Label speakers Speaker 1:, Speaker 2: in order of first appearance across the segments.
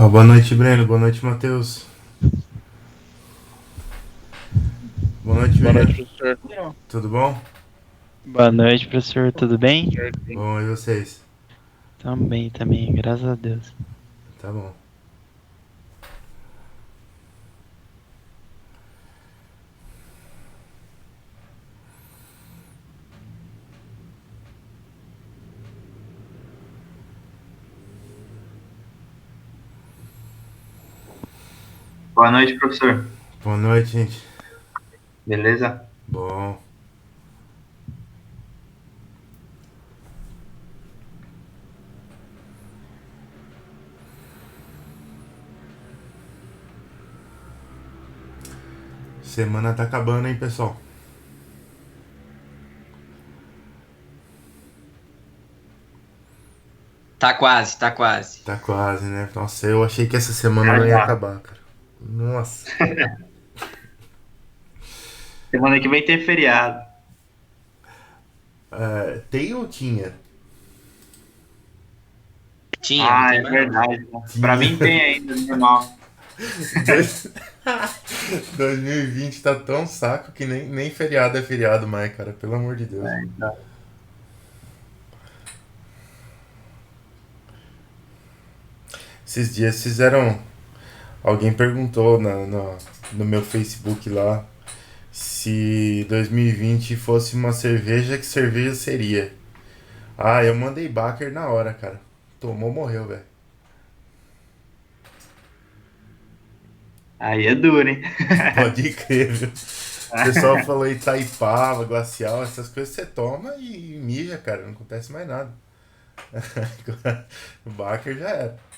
Speaker 1: Ó, boa noite, Breno. Boa noite, Matheus. Boa noite,
Speaker 2: Boa
Speaker 1: William.
Speaker 2: noite, professor.
Speaker 1: Tudo bom?
Speaker 3: Boa noite, professor. Tudo bem?
Speaker 1: Bom, e vocês?
Speaker 3: Também, graças a Deus.
Speaker 1: Tá bom.
Speaker 4: Boa noite, professor.
Speaker 1: Boa noite, gente.
Speaker 4: Beleza?
Speaker 1: Bom. Semana tá acabando, hein, pessoal?
Speaker 5: Tá quase, tá quase.
Speaker 1: Tá quase, né? Nossa, eu achei que essa semana
Speaker 4: Já,
Speaker 1: não ia
Speaker 4: já.
Speaker 1: acabar, cara. Nossa.
Speaker 4: Semana que vem tem feriado.
Speaker 1: É, tem ou tinha?
Speaker 5: Tinha, não
Speaker 4: Ah,
Speaker 5: tem
Speaker 4: é
Speaker 5: mais não.
Speaker 4: verdade. Pra
Speaker 1: Tinha.
Speaker 4: mim tem ainda, normal.
Speaker 1: Dois- 2020 tá tão saco que nem feriado é feriado mais, cara. Pelo amor de Deus.
Speaker 4: É, então.
Speaker 1: Esses dias fizeram. Alguém perguntou no meu Facebook lá se 2020 fosse uma cerveja, que cerveja seria? Ah, eu mandei Baker na hora, cara. Tomou, morreu, velho.
Speaker 4: Aí é duro, hein?
Speaker 1: Pode crer, viu? O pessoal falou Itaipava, Glacial, essas coisas você toma e mija, cara. Não acontece mais nada. O Baker já era.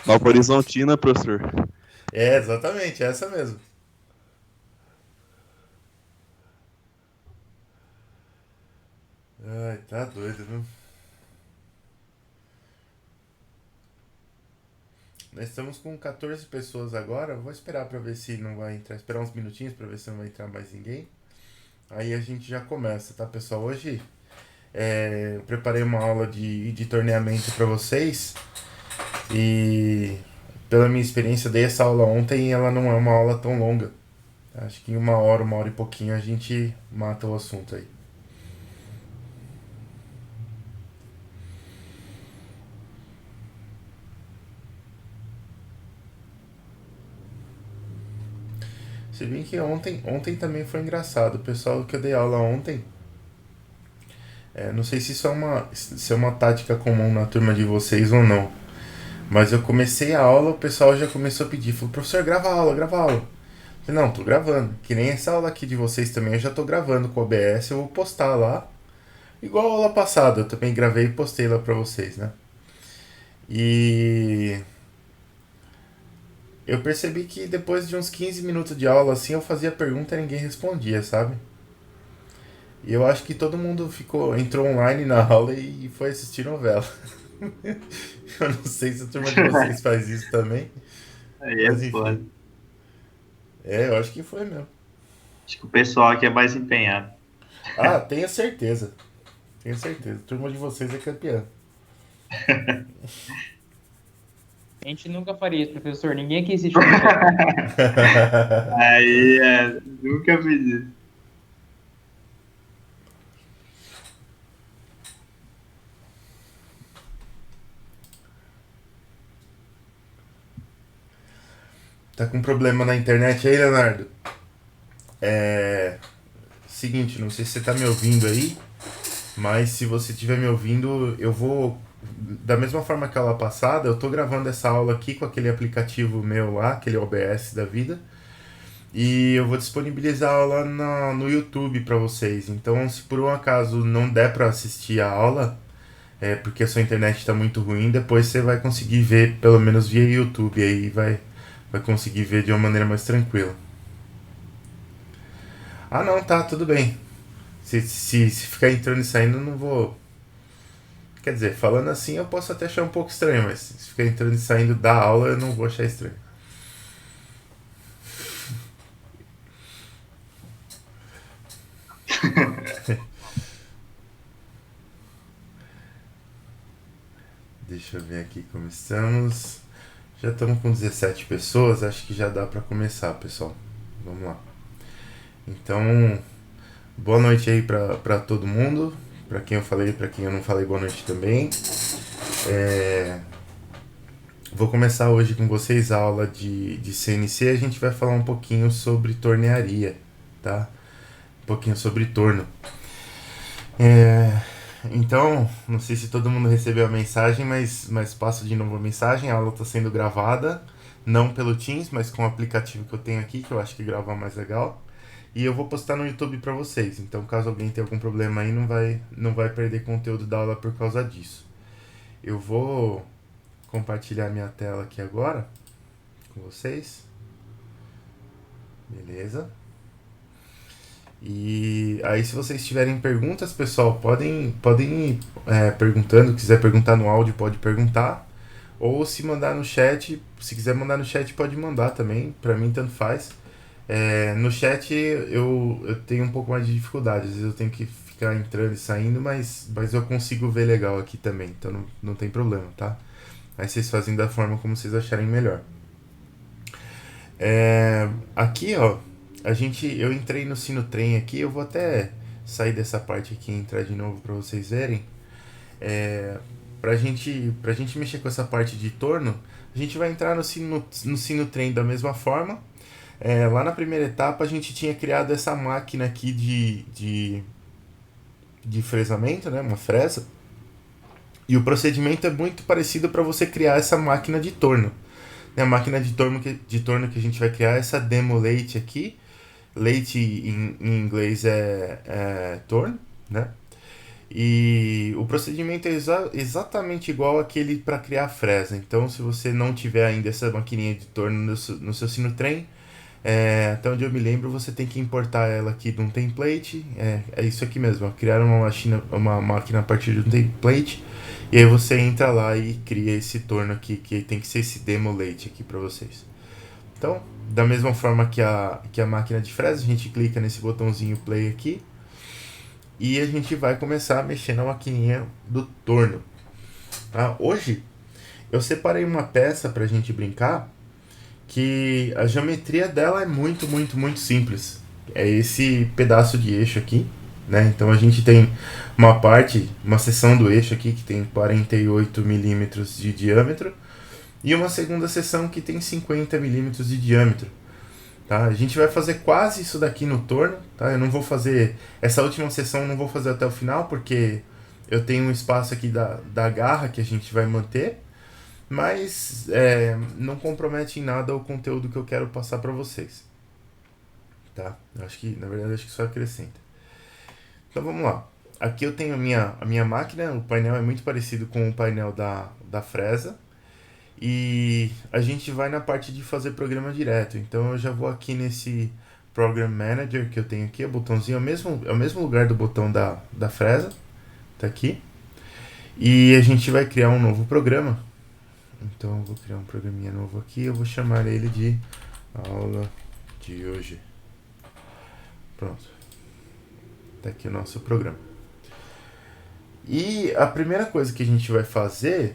Speaker 2: Nova Horizontina, professor.
Speaker 1: É, exatamente, essa mesmo. Ai, tá doido, viu? Nós estamos com 14 pessoas agora. Vou esperar pra ver se não vai entrar. Esperar uns minutinhos pra ver se não vai entrar mais ninguém. Aí a gente já começa, tá, pessoal? Hoje eu preparei uma aula de torneamento pra vocês. E pela minha experiência, eu dei essa aula ontem e ela não é uma aula tão longa. Acho que em uma hora e pouquinho a gente mata o assunto aí. Se bem que ontem também foi engraçado. O pessoal que eu dei aula ontem, não sei se isso se é uma tática comum na turma de vocês ou não. Mas eu comecei a aula, o pessoal já começou a pedir. Falou, professor, grava a aula, grava a aula. Eu falei, não, tô gravando. Que nem essa aula aqui de vocês também, eu já tô gravando com o OBS, eu vou postar lá. Igual a aula passada, eu também gravei e postei lá pra vocês, né? E eu percebi que depois de uns 15 minutos de aula, assim, eu fazia pergunta e ninguém respondia, sabe? E eu acho que todo mundo entrou online na aula e foi assistir novela. Eu não sei se a turma de vocês faz isso também,
Speaker 4: Aí é
Speaker 1: mas enfim.
Speaker 4: foda.
Speaker 1: Eu acho que foi mesmo.
Speaker 4: Acho que o pessoal aqui é mais empenhado.
Speaker 1: Ah, tenho certeza. Tenho certeza. A turma de vocês é campeã.
Speaker 3: A gente nunca faria isso, professor. Ninguém aqui assiste novela.
Speaker 4: Aí nunca fiz isso.
Speaker 1: Tá com problema na internet aí, Leonardo? Seguinte, não sei se você tá me ouvindo aí, mas se você estiver me ouvindo, eu vou. Da mesma forma que a aula passada, eu tô gravando essa aula aqui com aquele aplicativo meu lá, aquele OBS da vida. E eu vou disponibilizar a aula no YouTube para vocês. Então, se por um acaso não der para assistir a aula, porque a sua internet está muito ruim, depois você vai conseguir ver, pelo menos via YouTube, aí vai conseguir ver de uma maneira mais tranquila. Ah, não, tá, tudo bem. Se ficar entrando e saindo, eu não vou. Quer dizer, falando assim eu posso até achar um pouco estranho, mas se ficar entrando e saindo da aula, eu não vou achar estranho. Deixa Deixa eu ver aqui como estamos. Já estamos com 17 pessoas, acho que já dá para começar, pessoal. Vamos lá. Então, boa noite aí para todo mundo. Para quem eu falei, para quem eu não falei, boa noite também. Vou começar hoje com vocês a aula de CNC. A gente vai falar um pouquinho sobre tornearia, tá? Um pouquinho sobre torno. Então, não sei se todo mundo recebeu a mensagem, mas passo de novo a mensagem. A aula está sendo gravada, não pelo Teams, mas com o aplicativo que eu tenho aqui, que eu acho que grava mais legal. E eu vou postar no YouTube para vocês. Então, caso alguém tenha algum problema aí, não vai perder conteúdo da aula por causa disso. Eu vou compartilhar minha tela aqui agora com vocês. Beleza? E aí, se vocês tiverem perguntas, pessoal, podem ir perguntando. Quiser perguntar no áudio, pode perguntar. Ou se mandar no chat, se quiser mandar no chat, pode mandar também. Pra mim, tanto faz. No chat eu tenho um pouco mais de dificuldade. Às vezes eu tenho que ficar entrando e saindo, mas eu consigo ver legal aqui também. Então não tem problema, tá? Aí vocês fazem da forma como vocês acharem melhor. Aqui, ó. Eu entrei no Sinotrem aqui, eu vou até sair dessa parte aqui e entrar de novo para vocês verem. Pra gente mexer com essa parte de torno, a gente vai entrar no Sinotrem da mesma forma. Lá na primeira etapa a gente tinha criado essa máquina aqui de fresamento, né, uma fresa. E o procedimento é muito parecido para você criar essa máquina de torno. A máquina de torno que a gente vai criar é essa demo lathe aqui. Lathe em inglês é torno, né? E o procedimento é exatamente igual àquele para criar fresa. Então, se você não tiver ainda essa maquininha de torno no seu Sinotrem, até onde eu me lembro, você tem que importar ela aqui de um template. É isso aqui mesmo, ó, criar uma máquina a partir de um template. E aí você entra lá e cria esse torno aqui, que tem que ser esse demo lathe aqui para vocês. Então, da mesma forma que a máquina de fresa, a gente clica nesse botãozinho play aqui e a gente vai começar a mexer na maquininha do torno. Tá? Hoje eu separei uma peça para a gente brincar, que a geometria dela é muito, muito, muito simples. É esse pedaço de eixo aqui, né? Então a gente tem uma seção do eixo aqui que tem 48 milímetros de diâmetro e uma segunda seção que tem 50 milímetros de diâmetro. Tá? A gente vai fazer quase isso daqui no torno, tá? Eu não vou fazer essa última seção, não vou fazer até o final porque eu tenho um espaço aqui da garra que a gente vai manter, mas não compromete em nada o conteúdo que eu quero passar para vocês, tá? Na verdade acho que só acrescenta. Então vamos lá. Aqui eu tenho a minha máquina, o painel é muito parecido com o painel da fresa. E a gente vai na parte de fazer programa direto. Então eu já vou aqui nesse Program Manager que eu tenho aqui, o botãozinho é o mesmo lugar do botão da fresa. Tá aqui. E a gente vai criar um novo programa. Então eu vou criar um programinha novo aqui, eu vou chamar ele de aula de hoje. Pronto. Tá aqui o nosso programa. E a primeira coisa que a gente vai fazer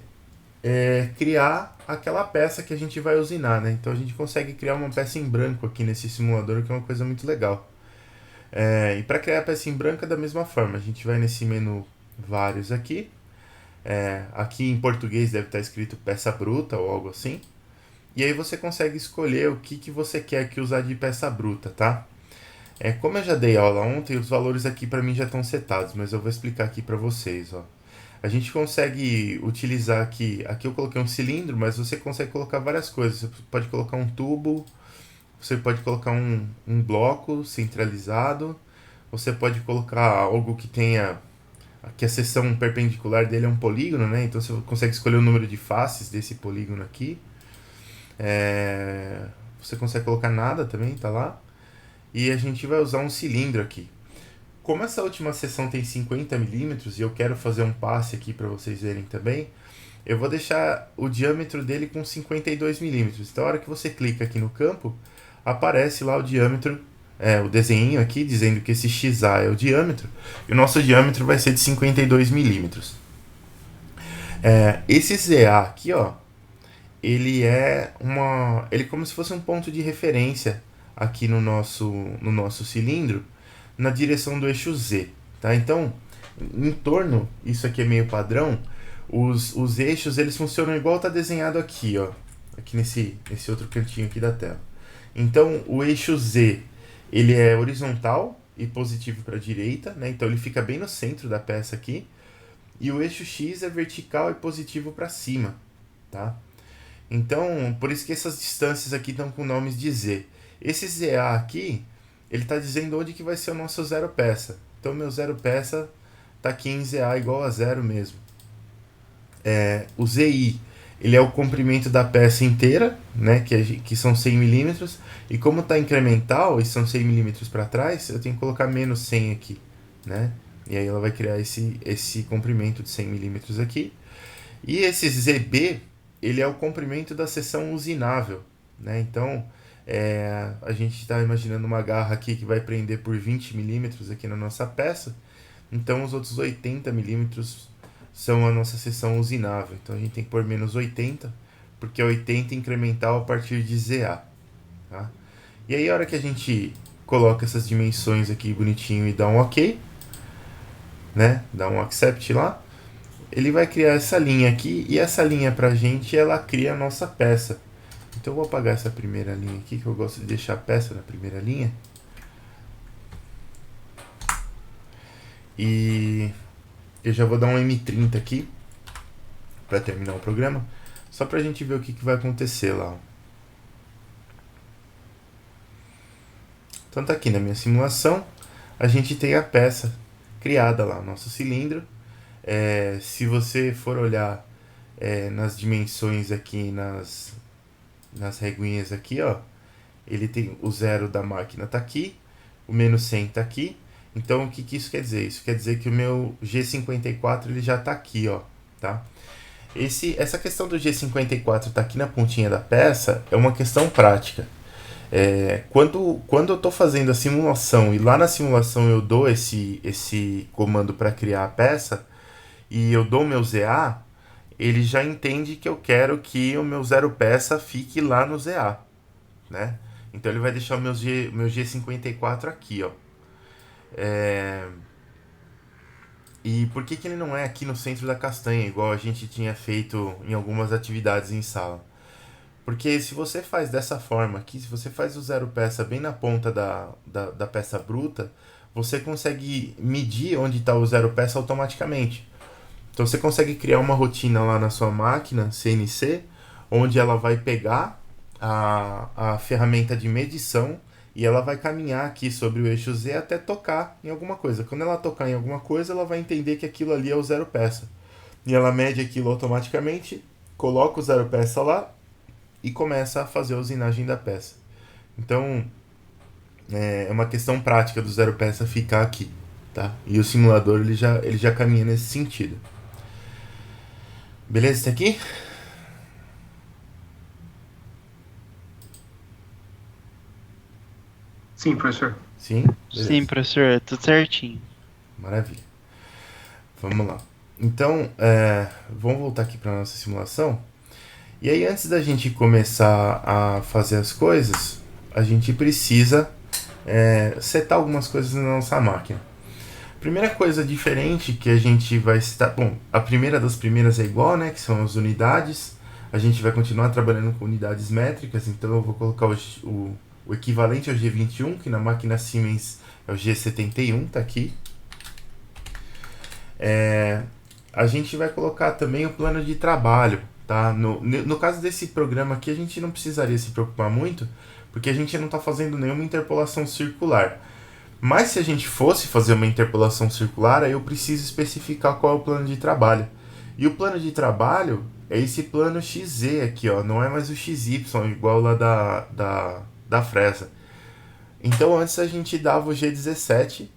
Speaker 1: é criar aquela peça que a gente vai usinar, né? Então a gente consegue criar uma peça em branco aqui nesse simulador, que é uma coisa muito legal. E para criar a peça em branco é da mesma forma, a gente vai nesse menu vários aqui. Aqui em português deve estar escrito peça bruta ou algo assim. E aí você consegue escolher o que você quer que usar de peça bruta, tá? Como eu já dei aula ontem, os valores aqui para mim já estão setados, mas eu vou explicar aqui para vocês, ó. A gente consegue utilizar aqui eu coloquei um cilindro, mas você consegue colocar várias coisas. Você pode colocar um tubo, você pode colocar um bloco centralizado, você pode colocar algo que tenha, que a seção perpendicular dele é um polígono, né? Então você consegue escolher o número de faces desse polígono aqui. Você consegue colocar nada também, tá lá. E a gente vai usar um cilindro aqui. Como essa última seção tem 50 milímetros e eu quero fazer um passe aqui para vocês verem também, eu vou deixar o diâmetro dele com 52 milímetros. Então, a hora que você clica aqui no campo, aparece lá o diâmetro, o desenho aqui, dizendo que esse XA é o diâmetro, e o nosso diâmetro vai ser de 52 milímetros. Esse ZA aqui, ó, ele é como se fosse um ponto de referência aqui no nosso cilindro, na direção do eixo Z, tá? Então, em torno, isso aqui é meio padrão, os eixos, eles funcionam igual tá desenhado aqui, ó, aqui nesse outro cantinho aqui da tela. Então, o eixo Z, ele é horizontal e positivo para a direita, né? Então, ele fica bem no centro da peça aqui. E o eixo X é vertical e positivo para cima, tá? Então, por isso que essas distâncias aqui estão com nomes de Z. Esse ZA aqui, ele está dizendo onde que vai ser o nosso zero peça. Então, meu zero peça está aqui em ZA igual a zero mesmo. O ZI, ele é o comprimento da peça inteira, né, que são 100 milímetros. E como está incremental e são 100 milímetros para trás, eu tenho que colocar menos 100 aqui, né? E aí ela vai criar esse comprimento de 100 milímetros aqui. E esse ZB, ele é o comprimento da seção usinável, né? Então, a gente está imaginando uma garra aqui que vai prender por 20 milímetros aqui na nossa peça. Então, os outros 80 milímetros são a nossa seção usinável. Então, a gente tem que pôr menos 80, porque é 80 incremental a partir de ZA. Tá? E aí, a hora que a gente coloca essas dimensões aqui bonitinho e dá um OK, né? Dá um accept lá, ele vai criar essa linha aqui, e essa linha pra gente, ela cria a nossa peça. Então eu vou apagar essa primeira linha aqui, que eu gosto de deixar a peça na primeira linha. E eu já vou dar um M30 aqui, pra terminar o programa, só pra gente ver o que vai acontecer lá. Então tá aqui na minha simulação, a gente tem a peça criada lá, nosso cilindro. Se você for olhar nas dimensões aqui, nas reguinhas aqui, ó, ele tem o zero da máquina tá aqui, o menos 100 tá aqui. Então, o que isso quer dizer? Isso quer dizer que o meu G54 ele já tá aqui, ó, tá? Essa questão do G54 tá aqui na pontinha da peça é uma questão prática. Quando eu estou fazendo a simulação e lá na simulação eu dou esse comando para criar a peça e eu dou o meu ZA, ele já entende que eu quero que o meu zero peça fique lá no ZA, né? Então ele vai deixar o meu G54 aqui, ó. E por que ele não é aqui no centro da castanha, igual a gente tinha feito em algumas atividades em sala? Porque se você faz dessa forma aqui, se você faz o zero peça bem na ponta da peça bruta, você consegue medir onde está o zero peça automaticamente. Então você consegue criar uma rotina lá na sua máquina CNC, onde ela vai pegar a ferramenta de medição e ela vai caminhar aqui sobre o eixo Z até tocar em alguma coisa. Quando ela tocar em alguma coisa, ela vai entender que aquilo ali é o zero peça. E ela mede aquilo automaticamente, coloca o zero peça lá, e começa a fazer a usinagem da peça. Então, é uma questão prática do zero peça ficar aqui, tá? E o simulador ele já caminha nesse sentido. Beleza, isso aqui?
Speaker 2: Sim, professor.
Speaker 1: Sim? Beleza.
Speaker 6: Sim, professor, tudo certinho.
Speaker 1: Maravilha. Vamos lá. Então, vamos voltar aqui para nossa simulação. E aí, antes da gente começar a fazer as coisas, a gente precisa setar algumas coisas na nossa máquina. Primeira coisa diferente que a gente vai citar... Bom, a primeira das primeiras é igual, né? Que são as unidades. A gente vai continuar trabalhando com unidades métricas, então eu vou colocar o equivalente ao G21, que na máquina Siemens é o G71, tá aqui. A gente vai colocar também o plano de trabalho. Tá? No caso desse programa aqui, a gente não precisaria se preocupar muito, porque a gente não está fazendo nenhuma interpolação circular. Mas se a gente fosse fazer uma interpolação circular, aí eu preciso especificar qual é o plano de trabalho. E o plano de trabalho é esse plano XZ aqui, ó, não é mais o XY, igual lá da fresa. Então antes a gente dava o G17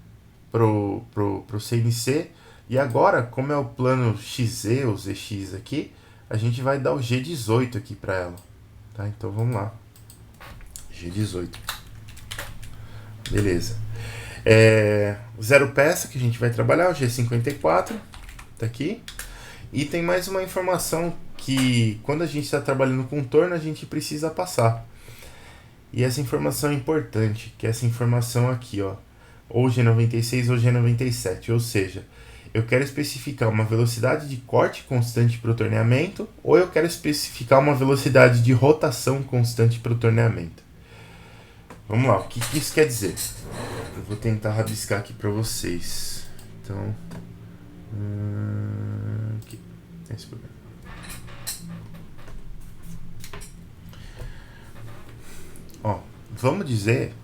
Speaker 1: pro CNC, e agora, como é o plano XZ, ou ZX aqui, a gente vai dar o G18 aqui para ela, tá? Então vamos lá, G18, beleza. Zero peça que a gente vai trabalhar, o G54, tá aqui. E tem mais uma informação que quando a gente está trabalhando com torno a gente precisa passar. E essa informação é importante, que é essa informação aqui, ó, ou G96 ou G97, ou seja, eu quero especificar uma velocidade de corte constante para o torneamento, ou eu quero especificar uma velocidade de rotação constante para o torneamento. Vamos lá, o que isso quer dizer? Eu vou tentar rabiscar aqui para vocês. Então, aqui, esse problema. Ó, vamos dizer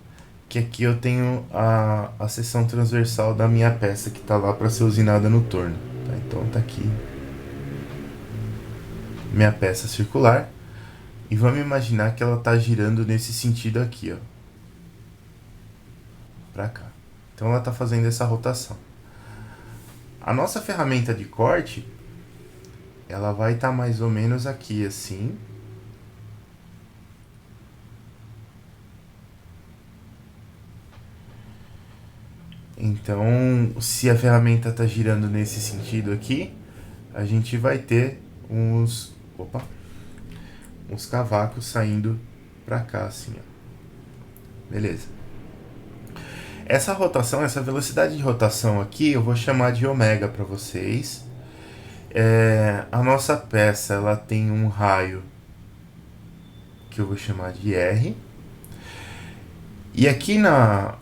Speaker 1: que aqui eu tenho a seção transversal da minha peça que está lá para ser usinada no torno. Tá? Então tá aqui minha peça circular. E vamos imaginar que ela está girando nesse sentido aqui, ó, para cá. Então ela está fazendo essa rotação. A nossa ferramenta de corte, ela vai estar mais ou menos aqui assim. Então, se a ferramenta está girando nesse sentido aqui, a gente vai ter uns cavacos saindo para cá assim, ó. Beleza. Essa rotação, essa velocidade de rotação aqui, eu vou chamar de ômega para vocês. A nossa peça, ela tem um raio que eu vou chamar de R. E aqui na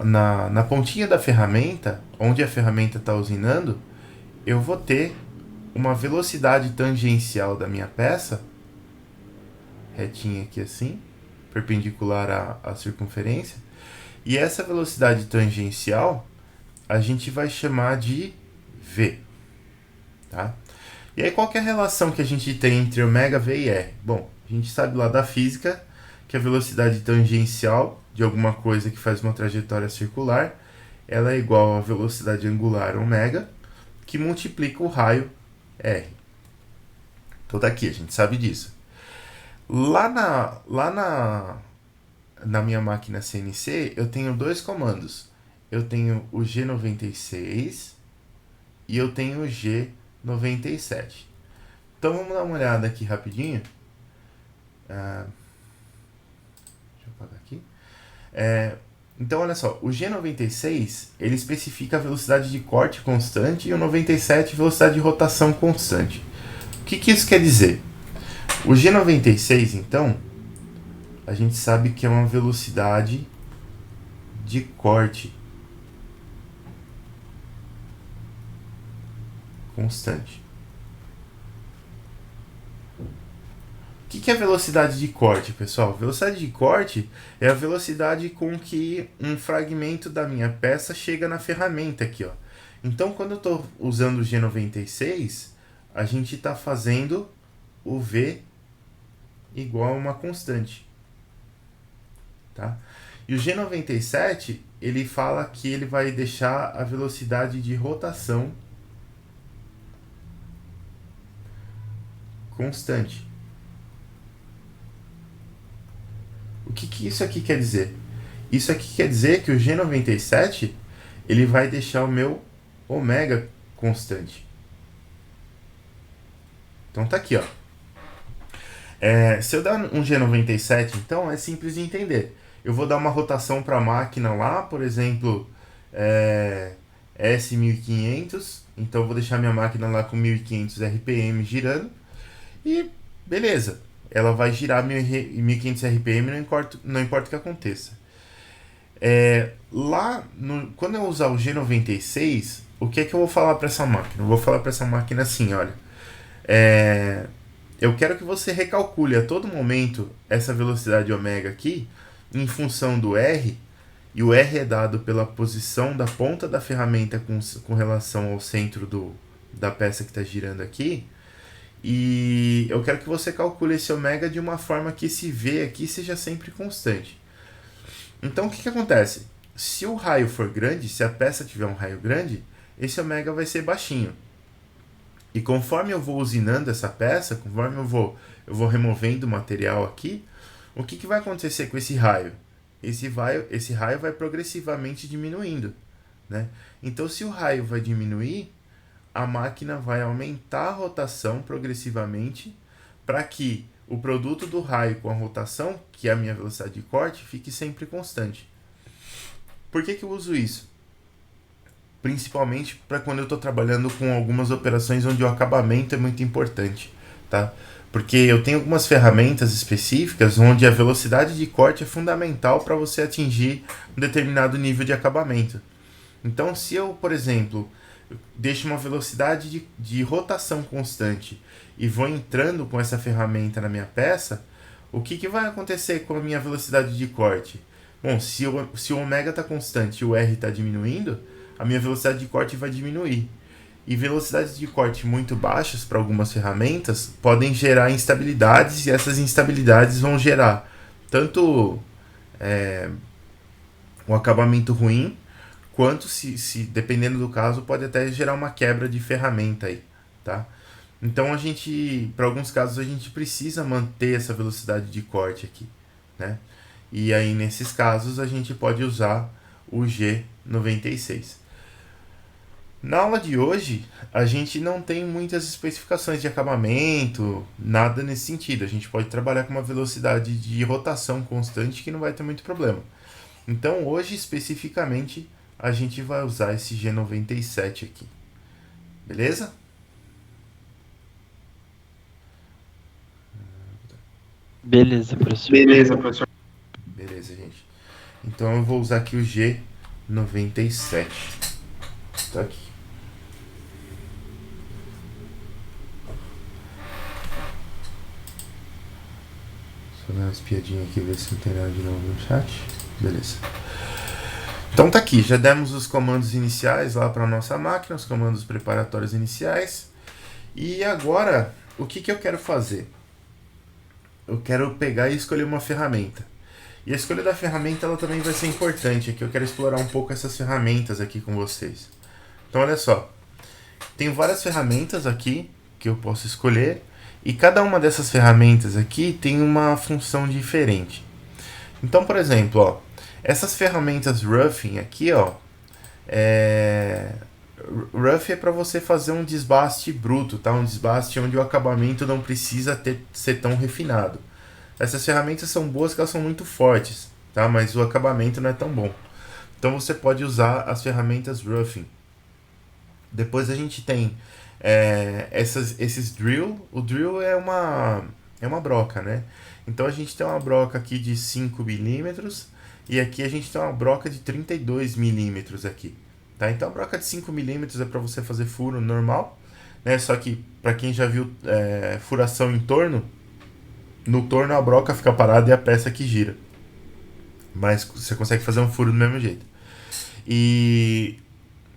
Speaker 1: pontinha da ferramenta, onde a ferramenta está usinando, eu vou ter uma velocidade tangencial da minha peça, retinha aqui assim, perpendicular à circunferência. E essa velocidade tangencial a gente vai chamar de V. Tá? E aí qual que é a relação que a gente tem entre ômega, V e R? Bom, a gente sabe lá da física que a velocidade tangencial de alguma coisa que faz uma trajetória circular, ela é igual à velocidade angular ômega, que multiplica o raio R. Então tá aqui, a gente sabe disso. Lá na minha máquina CNC, eu tenho dois comandos. Eu tenho o G96 e eu tenho o G97. Então vamos dar uma olhada aqui rapidinho. Deixa eu apagar aqui. Então olha só, o G96 ele especifica a velocidade de corte constante e o 97 velocidade de rotação constante. O que isso quer dizer? O G96 então, a gente sabe que é uma velocidade de corte constante. O que é velocidade de corte, pessoal? Velocidade de corte é a velocidade com que um fragmento da minha peça chega na ferramenta aqui, ó. Então, quando eu estou usando o G96, a gente está fazendo o V igual a uma constante. Tá? E o G97, ele fala que ele vai deixar a velocidade de rotação constante. O que isso aqui quer dizer? Isso aqui quer dizer que o G97 ele vai deixar o meu ômega constante. Então tá aqui, ó. Se eu dar um G97, então é simples de entender. Eu vou dar uma rotação para a máquina lá, por exemplo, S1500. Então eu vou deixar minha máquina lá com 1500 RPM girando. E beleza. Ela vai girar 1500 RPM, não importa o que aconteça. Quando eu usar o G96, o que é que eu vou falar para essa máquina? Eu vou falar para essa máquina assim, olha. Eu quero que você recalcule a todo momento essa velocidade ômega aqui em função do R, e o R é dado pela posição da ponta da ferramenta com relação ao centro da peça que está girando aqui. E eu quero que você calcule esse ômega de uma forma que esse V aqui seja sempre constante. Então o que acontece? Se o raio for grande, se a peça tiver um raio grande, esse ômega vai ser baixinho. E conforme eu vou usinando essa peça, conforme eu vou removendo o material aqui, o que vai acontecer com esse raio? Esse raio vai progressivamente diminuindo, né? Então se o raio vai diminuir, a máquina vai aumentar a rotação progressivamente para que o produto do raio com a rotação, que é a minha velocidade de corte, fique sempre constante. Por que eu uso isso? Principalmente para quando eu estou trabalhando com algumas operações onde o acabamento é muito importante, tá? Porque eu tenho algumas ferramentas específicas onde a velocidade de corte é fundamental para você atingir um determinado nível de acabamento. Então, se eu, por exemplo, deixo uma velocidade de rotação constante e vou entrando com essa ferramenta na minha peça, o que vai acontecer com a minha velocidade de corte? Bom, se o ômega está constante e o R está diminuindo, a minha velocidade de corte vai diminuir. E velocidades de corte muito baixas para algumas ferramentas podem gerar instabilidades, e essas instabilidades vão gerar tanto um acabamento ruim, quanto, se dependendo do caso, pode até gerar uma quebra de ferramenta aí, tá? Então, para alguns casos, a gente precisa manter essa velocidade de corte aqui, né? E aí, nesses casos, a gente pode usar o G96. Na aula de hoje, a gente não tem muitas especificações de acabamento, nada nesse sentido. A gente pode trabalhar com uma velocidade de rotação constante que não vai ter muito problema. Então, hoje, especificamente, a gente vai usar esse G97 aqui. Beleza?
Speaker 6: Beleza, professor.
Speaker 4: Beleza, professor.
Speaker 1: Beleza, gente. Então, eu vou usar aqui o G97. Tá aqui. Só dar uma espiadinha aqui, ver se não tem nada de novo no chat. Beleza. Então tá aqui, já demos os comandos iniciais lá para a nossa máquina, os comandos preparatórios iniciais. E agora, o que eu quero fazer? Eu quero pegar e escolher uma ferramenta. E a escolha da ferramenta ela também vai ser importante, aqui eu quero explorar um pouco essas ferramentas aqui com vocês. Então olha só, tem várias ferramentas aqui que eu posso escolher, e cada uma dessas ferramentas aqui tem uma função diferente. Então, por exemplo, ó, essas ferramentas roughing aqui, ó, rough é para você fazer um desbaste bruto, tá? Um desbaste onde o acabamento não precisa ser tão refinado. Essas ferramentas são boas porque elas são muito fortes, tá? Mas o acabamento não é tão bom. Então você pode usar as ferramentas roughing. Depois a gente tem esses drill. O drill é uma broca, né? Então a gente tem uma broca aqui de 5 milímetros e aqui a gente tem uma broca de 32 milímetros aqui, tá? Então a broca de 5 milímetros é para você fazer furo normal, né? Só que para quem já viu furação em torno, no torno a broca fica parada e a peça que gira. Mas você consegue fazer um furo do mesmo jeito. E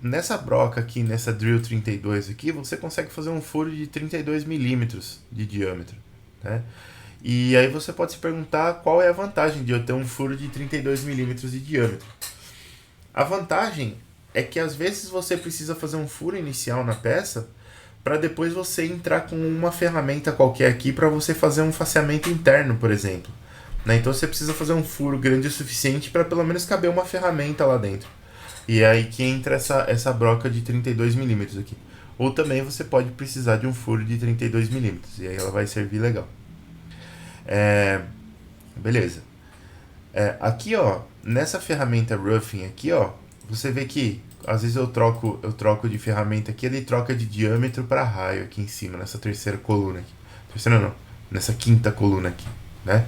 Speaker 1: nessa broca aqui, nessa drill 32 aqui, você consegue fazer um furo de 32 milímetros de diâmetro, né? E aí você pode se perguntar qual é a vantagem de eu ter um furo de 32 milímetros de diâmetro. A vantagem é que às vezes você precisa fazer um furo inicial na peça para depois você entrar com uma ferramenta qualquer aqui para você fazer um faceamento interno, por exemplo, né? Então você precisa fazer um furo grande o suficiente para pelo menos caber uma ferramenta lá dentro. E é aí que entra essa broca de 32 milímetros aqui. Ou também você pode precisar de um furo de 32 milímetros, e aí ela vai servir legal. Beleza. Aqui, ó, nessa ferramenta roughing aqui, ó, você vê que às vezes eu troco de ferramenta aqui, ele troca de diâmetro para raio aqui em cima, nessa terceira coluna aqui. Terceira não, nessa quinta coluna aqui, né?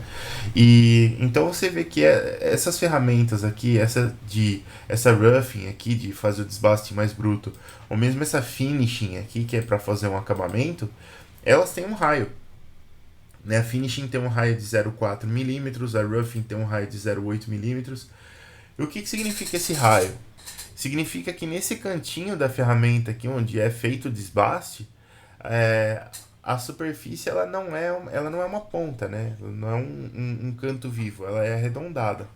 Speaker 1: E então você vê que essas ferramentas aqui, essa roughing aqui de fazer o desbaste mais bruto, ou mesmo essa finishing aqui que é para fazer um acabamento, elas têm um raio, né? A finishing tem um raio de 0,4 milímetros, a roughing tem um raio de 0,8 milímetros. E o que significa esse raio? Significa que nesse cantinho da ferramenta aqui, onde é feito o desbaste, a superfície ela não é uma ponta, né? Ela não é um canto vivo, ela é arredondada.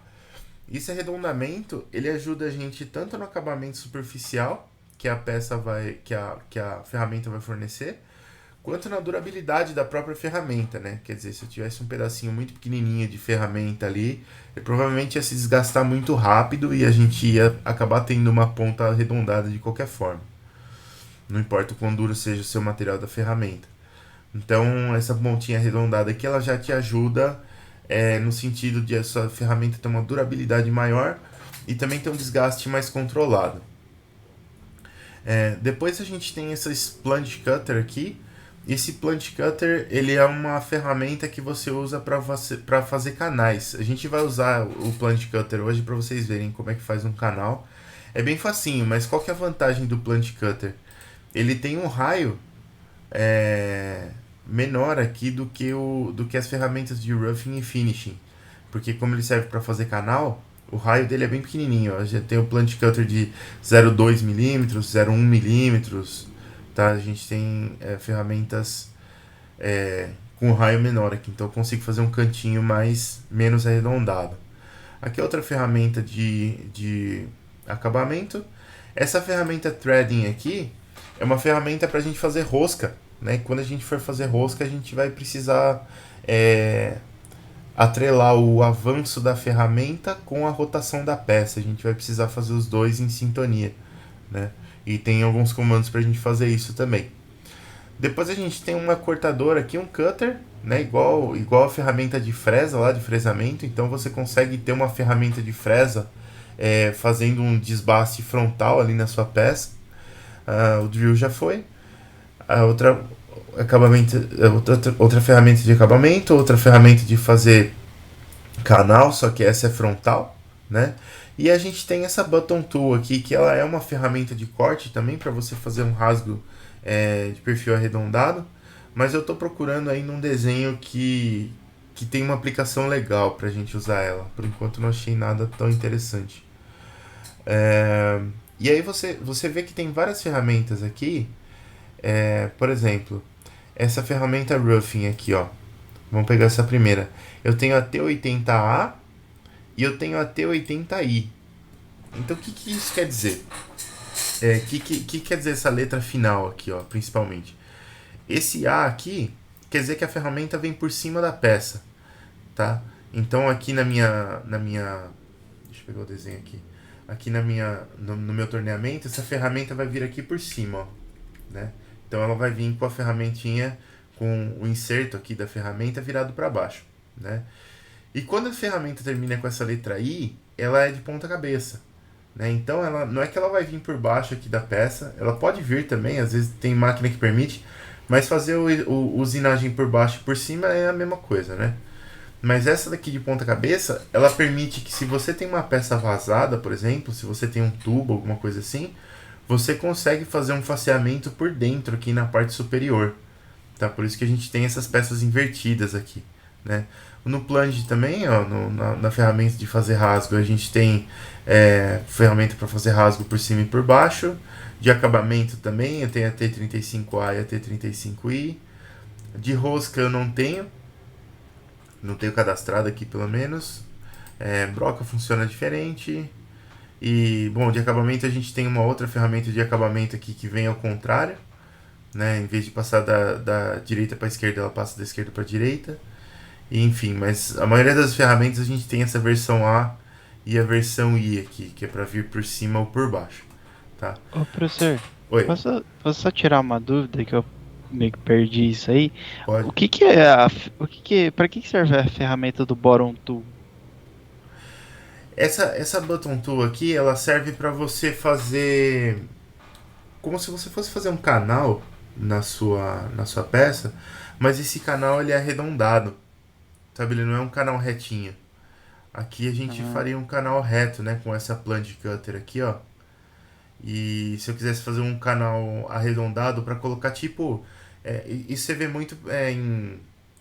Speaker 1: Esse arredondamento ele ajuda a gente tanto no acabamento superficial que a ferramenta vai fornecer, quanto na durabilidade da própria ferramenta, né? Quer dizer, se eu tivesse um pedacinho muito pequenininho de ferramenta ali, ele provavelmente ia se desgastar muito rápido e a gente ia acabar tendo uma ponta arredondada de qualquer forma. não importa o quão duro seja o seu material da ferramenta. Então, essa pontinha arredondada aqui, ela já te ajuda no sentido de a sua ferramenta ter uma durabilidade maior e também ter um desgaste mais controlado. Depois a gente tem esse Plunge Cutter aqui. Esse Plunge Cutter, ele é uma ferramenta que você usa para fazer canais. A gente vai usar o Plunge Cutter hoje para vocês verem como é que faz um canal. É bem facinho, mas qual que é a vantagem do Plunge Cutter? Ele tem um raio menor aqui do que as ferramentas de roughing e finishing, porque como ele serve para fazer canal, o raio dele é bem pequenininho, ó. Já tem o Plunge Cutter de 0,2 mm, 0,1 mm, tá? A gente tem ferramentas com raio menor aqui, então eu consigo fazer um cantinho menos arredondado. Aqui é outra ferramenta de acabamento. Essa ferramenta Threading aqui é uma ferramenta para a gente fazer rosca, né? E quando a gente for fazer rosca, a gente vai precisar atrelar o avanço da ferramenta com a rotação da peça. A gente vai precisar fazer os dois em sintonia, né? E tem alguns comandos para a gente fazer isso também. Depois a gente tem uma cortadora aqui, um cutter, né? Igual a ferramenta de fresa lá, de fresamento. Então você consegue ter uma ferramenta de fresa fazendo um desbaste frontal ali na sua peça. O drill já foi. A outra ferramenta de acabamento, outra ferramenta de fazer canal, só que essa é frontal, né? E a gente tem essa button tool aqui, que ela é uma ferramenta de corte também para você fazer um rasgo de perfil arredondado, mas eu estou procurando aí num desenho que tem uma aplicação legal para a gente usar ela. Por enquanto não achei nada tão interessante. E aí você vê que tem várias ferramentas aqui. Por exemplo, essa ferramenta Roughing aqui, ó. Vamos pegar essa primeira. Eu tenho a T80A e eu tenho a T80I. Então o que isso quer dizer? Que quer dizer essa letra final aqui, ó, principalmente? Esse A aqui quer dizer que a ferramenta vem por cima da peça, tá? Então aqui na minha deixa eu pegar o desenho aqui. Aqui no meu torneamento, essa ferramenta vai vir aqui por cima, ó, né? Então ela vai vir com a ferramentinha, com o inserto aqui da ferramenta virado para baixo, né? E quando a ferramenta termina com essa letra I, ela é de ponta cabeça, né? Então ela não é que ela vai vir por baixo aqui da peça, ela pode vir também, às vezes tem máquina que permite, mas fazer o usinagem por baixo e por cima é a mesma coisa, né? Mas essa daqui de ponta cabeça, ela permite que se você tem uma peça vazada, por exemplo, se você tem um tubo, alguma coisa assim, você consegue fazer um faceamento por dentro aqui na parte superior, tá? Por isso que a gente tem essas peças invertidas aqui, né? No plunge também, ó, na ferramenta de fazer rasgo, a gente tem ferramenta para fazer rasgo por cima e por baixo. De acabamento também, eu tenho a T35A e a T35I. De rosca eu não tenho cadastrado aqui pelo menos. Broca funciona diferente. E, bom, de acabamento a gente tem uma outra ferramenta de acabamento aqui que vem ao contrário, né? Em vez de passar da direita para a esquerda, ela passa da esquerda para a direita. E, enfim, mas a maioria das ferramentas a gente tem essa versão A e a versão I aqui, que é para vir por cima ou por baixo, tá?
Speaker 6: Ô, professor,
Speaker 1: Oi,
Speaker 6: posso só tirar uma dúvida que eu meio que perdi isso aí?
Speaker 1: pode.
Speaker 6: O que para que serve a ferramenta do Bottom Tool?
Speaker 1: Essa button tool aqui, ela serve para você fazer como se você fosse fazer um canal na sua peça, mas esse canal ele é arredondado, sabe? Ele não é um canal retinho. Aqui a gente faria um canal reto, né? Com essa plunge cutter aqui, ó. E se eu quisesse fazer um canal arredondado para colocar tipo... isso você vê muito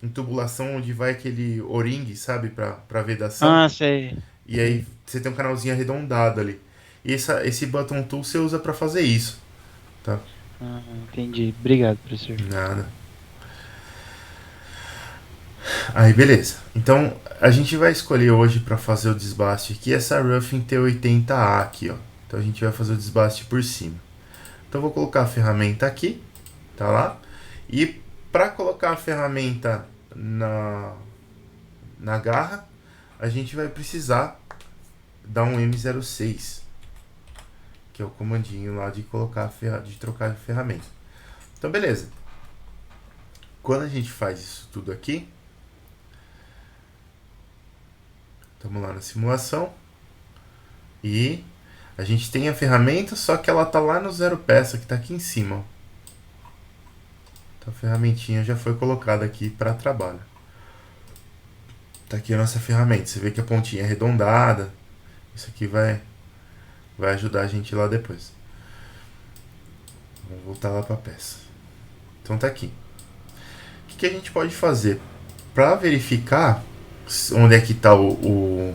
Speaker 1: em tubulação onde vai aquele o-ring, sabe? Pra vedação.
Speaker 6: Ah, sei.
Speaker 1: E aí você tem um canalzinho arredondado ali. E esse button tool você usa para fazer isso, tá?
Speaker 6: Ah, entendi. Obrigado, professor.
Speaker 1: Nada. Aí beleza. Então a gente vai escolher hoje para fazer o desbaste aqui essa Roughing T80A aqui, ó. Então a gente vai fazer o desbaste por cima. Então eu vou colocar a ferramenta aqui, tá lá? E para colocar a ferramenta na garra, a gente vai precisar dar um M06, que é o comandinho lá de colocar de trocar a ferramenta. Então, beleza. Quando a gente faz isso tudo aqui, estamos lá na simulação e a gente tem a ferramenta, só que ela tá lá no zero peça, que tá aqui em cima. Ó. Então a ferramentinha já foi colocada aqui para trabalho. Tá aqui a nossa ferramenta. Você vê que a pontinha é arredondada. Isso aqui vai ajudar a gente lá depois. Vamos voltar lá para a peça. Então tá aqui. O que a gente pode fazer para verificar onde é que está o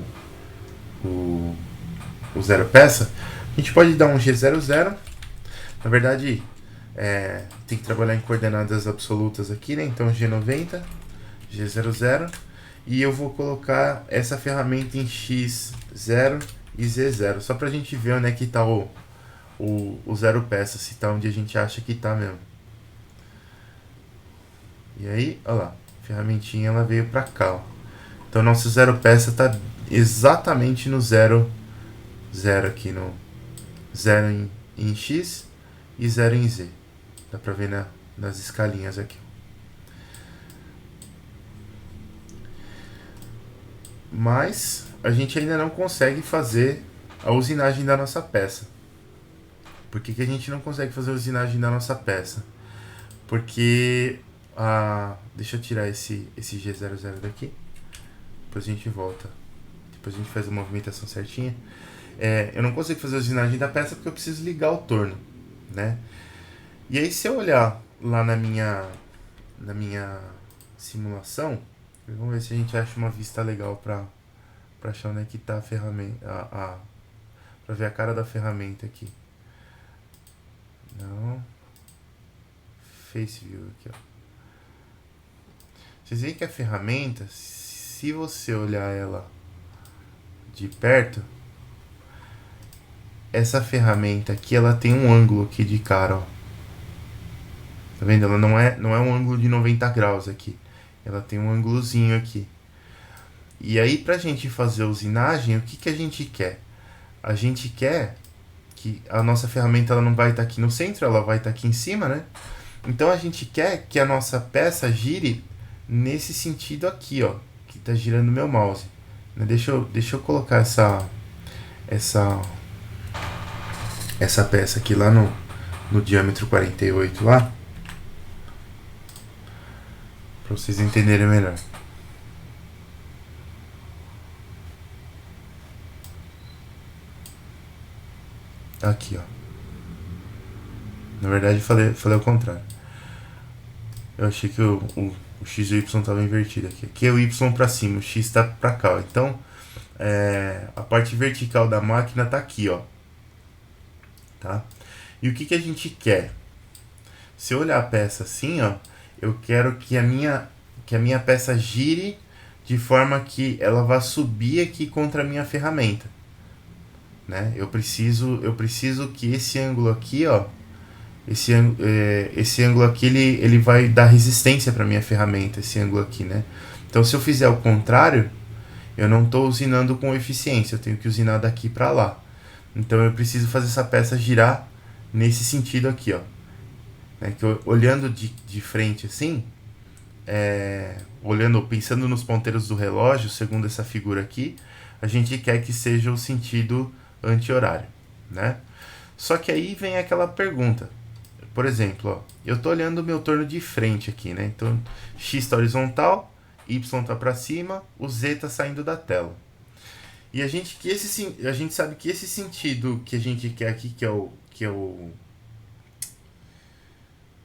Speaker 1: zero peça? A gente pode dar um G00. Na verdade, tem que trabalhar em coordenadas absolutas aqui, né? Então G90, G00. E eu vou colocar essa ferramenta em X0 e Z0. Só pra gente ver onde é que tá o zero peça. Se tá onde a gente acha que tá mesmo. E aí, olha lá. A ferramentinha ela veio pra cá, ó. Então nosso zero peça tá exatamente no 0, 0 aqui. No 0 em X e 0 em Z. Dá pra ver nas escalinhas aqui. Mas a gente ainda não consegue fazer a usinagem da nossa peça. Por que a gente não consegue fazer a usinagem da nossa peça? Porque deixa eu tirar esse G00 daqui. Depois a gente volta. Depois a gente faz a movimentação certinha. Eu não consigo fazer a usinagem da peça porque eu preciso ligar o torno, né? E aí se eu olhar lá na minha simulação, vamos ver se a gente acha uma vista legal pra achar onde é que tá a ferramenta. Pra ver a cara da ferramenta aqui. Não. Face View aqui, ó. Vocês veem que a ferramenta, se você olhar ela de perto, essa ferramenta aqui, ela tem um ângulo aqui de cara, ó. Tá vendo? Ela não é um ângulo de 90 graus aqui. Ela tem um ângulozinho aqui. E aí, pra gente fazer a usinagem, o que a gente quer? A gente quer que a nossa ferramenta ela não vai estar aqui no centro, ela vai estar aqui em cima, né? Então, a gente quer que a nossa peça gire nesse sentido aqui, ó. Que tá girando o meu mouse. Deixa eu colocar essa peça aqui lá no diâmetro 48 lá. Pra vocês entenderem melhor. Aqui, ó. Na verdade, falei ao contrário. Eu achei que o X e o Y estavam invertidos aqui. Aqui é o Y pra cima, o X tá pra cá, ó. Então, a parte vertical da máquina tá aqui, ó. Tá? E o que a gente quer? Se eu olhar a peça assim, ó, eu quero que a minha peça gire de forma que ela vá subir aqui contra a minha ferramenta, né? Eu preciso que esse ângulo aqui, ó, esse ângulo aqui ele vai dar resistência para minha ferramenta, esse ângulo aqui, né? Então se eu fizer o contrário, eu não estou usinando com eficiência, eu tenho que usinar daqui para lá. Então eu preciso fazer essa peça girar nesse sentido aqui, ó. Que eu, olhando de frente assim, pensando nos ponteiros do relógio, segundo essa figura aqui, a gente quer que seja o sentido anti-horário, né? Só que aí vem aquela pergunta. Por exemplo, ó, eu estou olhando o meu torno de frente aqui, né? Então, X está horizontal, Y está para cima, o Z está saindo da tela. E a gente sabe que esse sentido que a gente quer aqui, que é o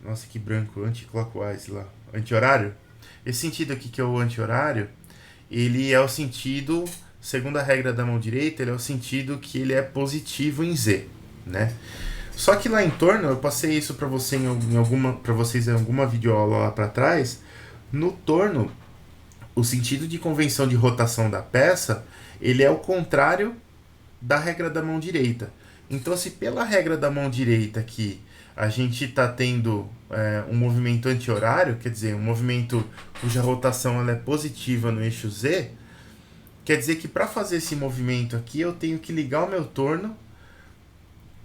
Speaker 1: nossa, que branco, anti-clockwise lá, anti-horário. Esse sentido aqui que é o anti-horário, ele é o sentido, segundo a regra da mão direita, ele é o sentido que ele é positivo em Z, né? Só que lá em torno, eu passei isso para vocês em alguma videoaula lá para trás, no torno, o sentido de convenção de rotação da peça, ele é o contrário da regra da mão direita. Então, se pela regra da mão direita aqui, a gente está tendo um movimento anti-horário, quer dizer, um movimento cuja rotação ela é positiva no eixo Z, quer dizer que para fazer esse movimento aqui, eu tenho que ligar o meu torno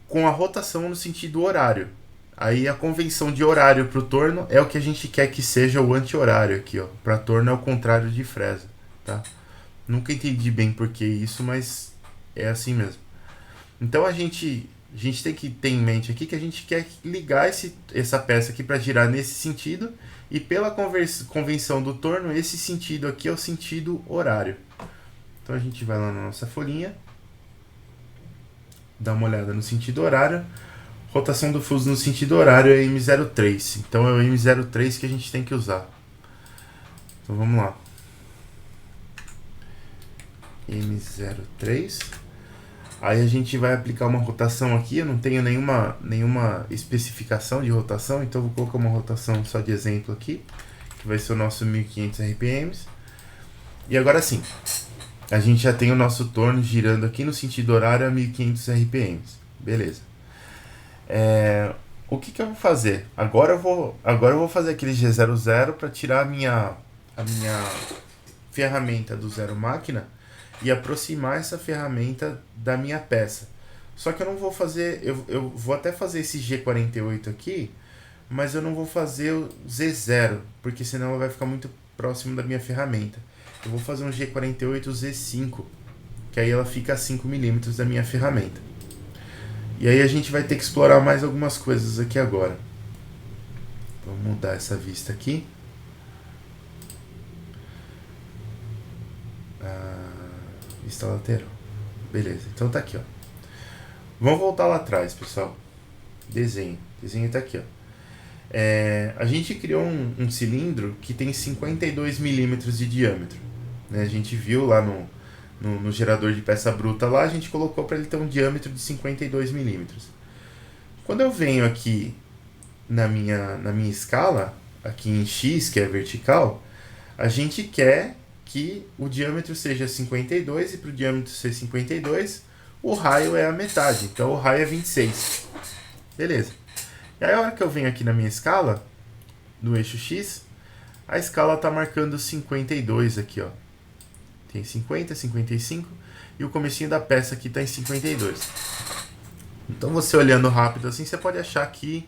Speaker 1: com a rotação no sentido horário. Aí a convenção de horário para o torno é o que a gente quer que seja o anti-horário aqui, ó. Para torno é o contrário de fresa, tá? Nunca entendi bem por que isso, mas é assim mesmo. Então a gente tem que ter em mente aqui que a gente quer ligar essa peça aqui para girar nesse sentido, e pela convenção do torno, esse sentido aqui é o sentido horário. Então a gente vai lá na nossa folhinha, dá uma olhada no sentido horário. Rotação do fuso no sentido horário é M03. Então é o M03 que a gente tem que usar. Então vamos lá. M03. Aí a gente vai aplicar uma rotação aqui. Eu não tenho nenhuma especificação de rotação, então eu vou colocar uma rotação só de exemplo aqui, que vai ser o nosso 1500 RPMs. E agora sim, a gente já tem o nosso torno girando aqui no sentido horário a 1500 RPMs. Beleza. O que eu vou fazer? Agora eu vou fazer aquele G00 para tirar a minha ferramenta do zero máquina e aproximar essa ferramenta da minha peça. Só que eu não vou fazer, eu vou até fazer esse G48 aqui, mas eu não vou fazer o Z0, porque senão ela vai ficar muito próximo da minha ferramenta. Eu vou fazer um G48 Z5, que aí ela fica a 5 mm da minha ferramenta. E aí a gente vai ter que explorar mais algumas coisas aqui agora. Vamos mudar essa vista aqui. Vista lateral. Beleza, então tá aqui, ó. Vamos voltar lá atrás, pessoal. Desenho. O desenho tá aqui, ó. A gente criou um cilindro que tem 52 milímetros de diâmetro, né? A gente viu lá no gerador de peça bruta lá, a gente colocou para ele ter um diâmetro de 52 milímetros. Quando eu venho aqui na minha escala, aqui em X, que é vertical, a gente quer que o diâmetro seja 52, e para o diâmetro ser 52, o raio é a metade, então o raio é 26. Beleza. E aí a hora que eu venho aqui na minha escala, no eixo X, a escala está marcando 52 aqui, ó. Tem 50, 55 e o comecinho da peça aqui está em 52. Então você olhando rápido assim, você pode achar que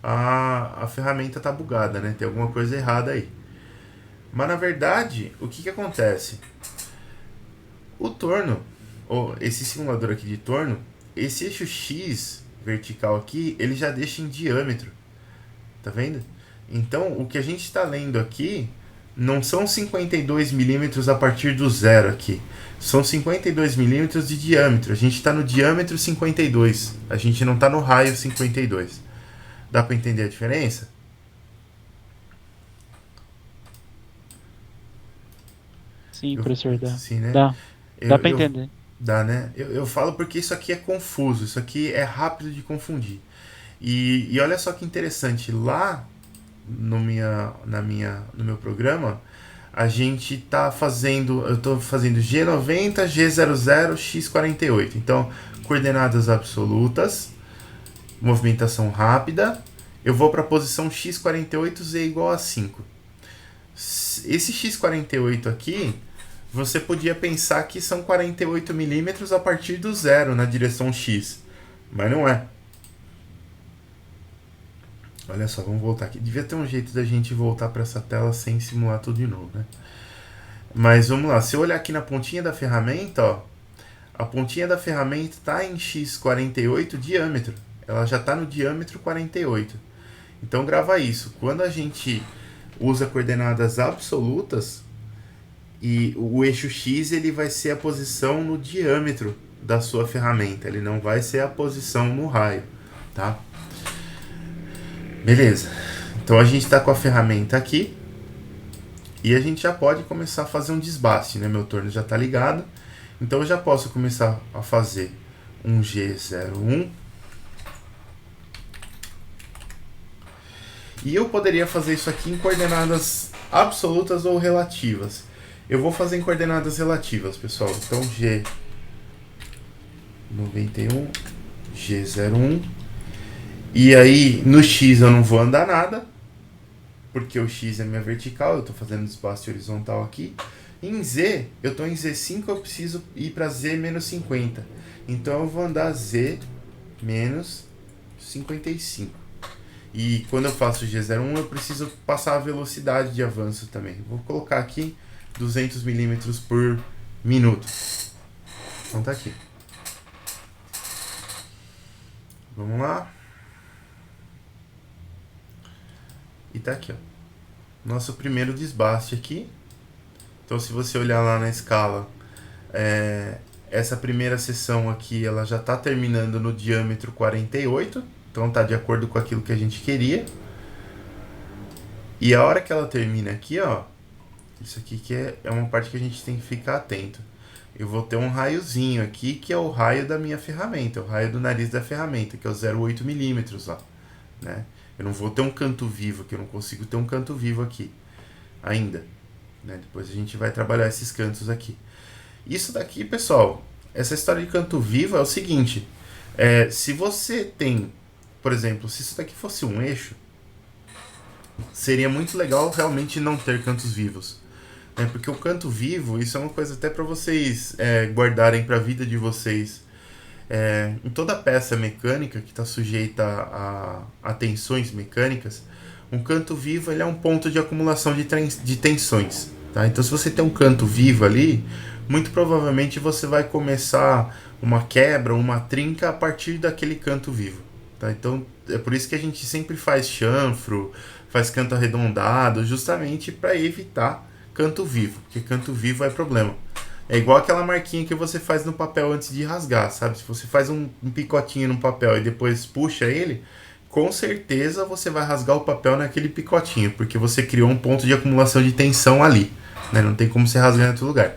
Speaker 1: a ferramenta está bugada, né? Tem alguma coisa errada aí. Mas na verdade, o que acontece? O torno, ou esse simulador aqui de torno, esse eixo X vertical aqui, ele já deixa em diâmetro. Tá vendo? Então o que a gente está lendo aqui não são 52 milímetros a partir do zero aqui. São 52 milímetros de diâmetro. A gente está no diâmetro 52. A gente não está no raio 52. Dá para entender a diferença?
Speaker 6: Sim, professor, dá.
Speaker 1: Sim, né?
Speaker 6: Dá para entender.
Speaker 1: Dá, né? Eu falo porque isso aqui é confuso. Isso aqui é rápido de confundir. E olha só que interessante. Lá no meu programa, a gente tá fazendo, eu estou fazendo G90, G00, X48. Então, coordenadas absolutas, movimentação rápida, eu vou para a posição X48, Z igual a 5. Esse X48 aqui, você podia pensar que são 48 milímetros a partir do zero na direção X, mas não é. Olha só, vamos voltar aqui. Devia ter um jeito da gente voltar para essa tela sem simular tudo de novo, né? Mas vamos lá. Se eu olhar aqui na pontinha da ferramenta, ó, a pontinha da ferramenta está em X48 diâmetro. Ela já está no diâmetro 48. Então grava isso. Quando a gente usa coordenadas absolutas, e o eixo X ele vai ser a posição no diâmetro da sua ferramenta. Ele não vai ser a posição no raio, tá? Beleza, então a gente está com a ferramenta aqui e a gente já pode começar a fazer um desbaste, né? Meu torno já está ligado, então eu já posso começar a fazer um G01 e eu poderia fazer isso aqui em coordenadas absolutas ou relativas. Eu vou fazer em coordenadas relativas, pessoal. Então G91, G01. E aí, no X eu não vou andar nada, porque o X é minha vertical, eu estou fazendo desbaste horizontal aqui. Em Z, eu estou em Z5, eu preciso ir para Z menos 50. Então eu vou andar Z menos 55. E quando eu faço G01, eu preciso passar a velocidade de avanço também. Vou colocar aqui 200 milímetros por minuto. Então tá aqui. Vamos lá. E tá aqui, ó. Nosso primeiro desbaste aqui. Então se você olhar lá na escala, essa primeira seção aqui, ela já tá terminando no diâmetro 48. Então tá de acordo com aquilo que a gente queria. E a hora que ela termina aqui, ó, isso aqui que é uma parte que a gente tem que ficar atento. Eu vou ter um raiozinho aqui, que é o raio da minha ferramenta, o raio do nariz da ferramenta, que é o 0,8 milímetros lá, né? Eu não vou ter um canto vivo aqui, eu não consigo ter um canto vivo aqui ainda, né? Depois a gente vai trabalhar esses cantos aqui. Isso daqui, pessoal, essa história de canto vivo é o seguinte, se você tem, por exemplo, se isso daqui fosse um eixo, seria muito legal realmente não ter cantos vivos. Porque o canto vivo, isso é uma coisa até para vocês guardarem para a vida de vocês. Em toda peça mecânica que está sujeita a tensões mecânicas, um canto vivo ele é um ponto de acumulação de tensões. Tá? Então se você tem um canto vivo ali, muito provavelmente você vai começar uma quebra, uma trinca a partir daquele canto vivo. Tá? Então é por isso que a gente sempre faz chanfro, faz canto arredondado, justamente para evitar canto vivo, porque canto vivo é problema. É igual aquela marquinha que você faz no papel antes de rasgar, sabe? Se você faz um picotinho no papel e depois puxa ele, com certeza você vai rasgar o papel naquele picotinho, porque você criou um ponto de acumulação de tensão ali, né? Não tem como você rasgar em outro lugar.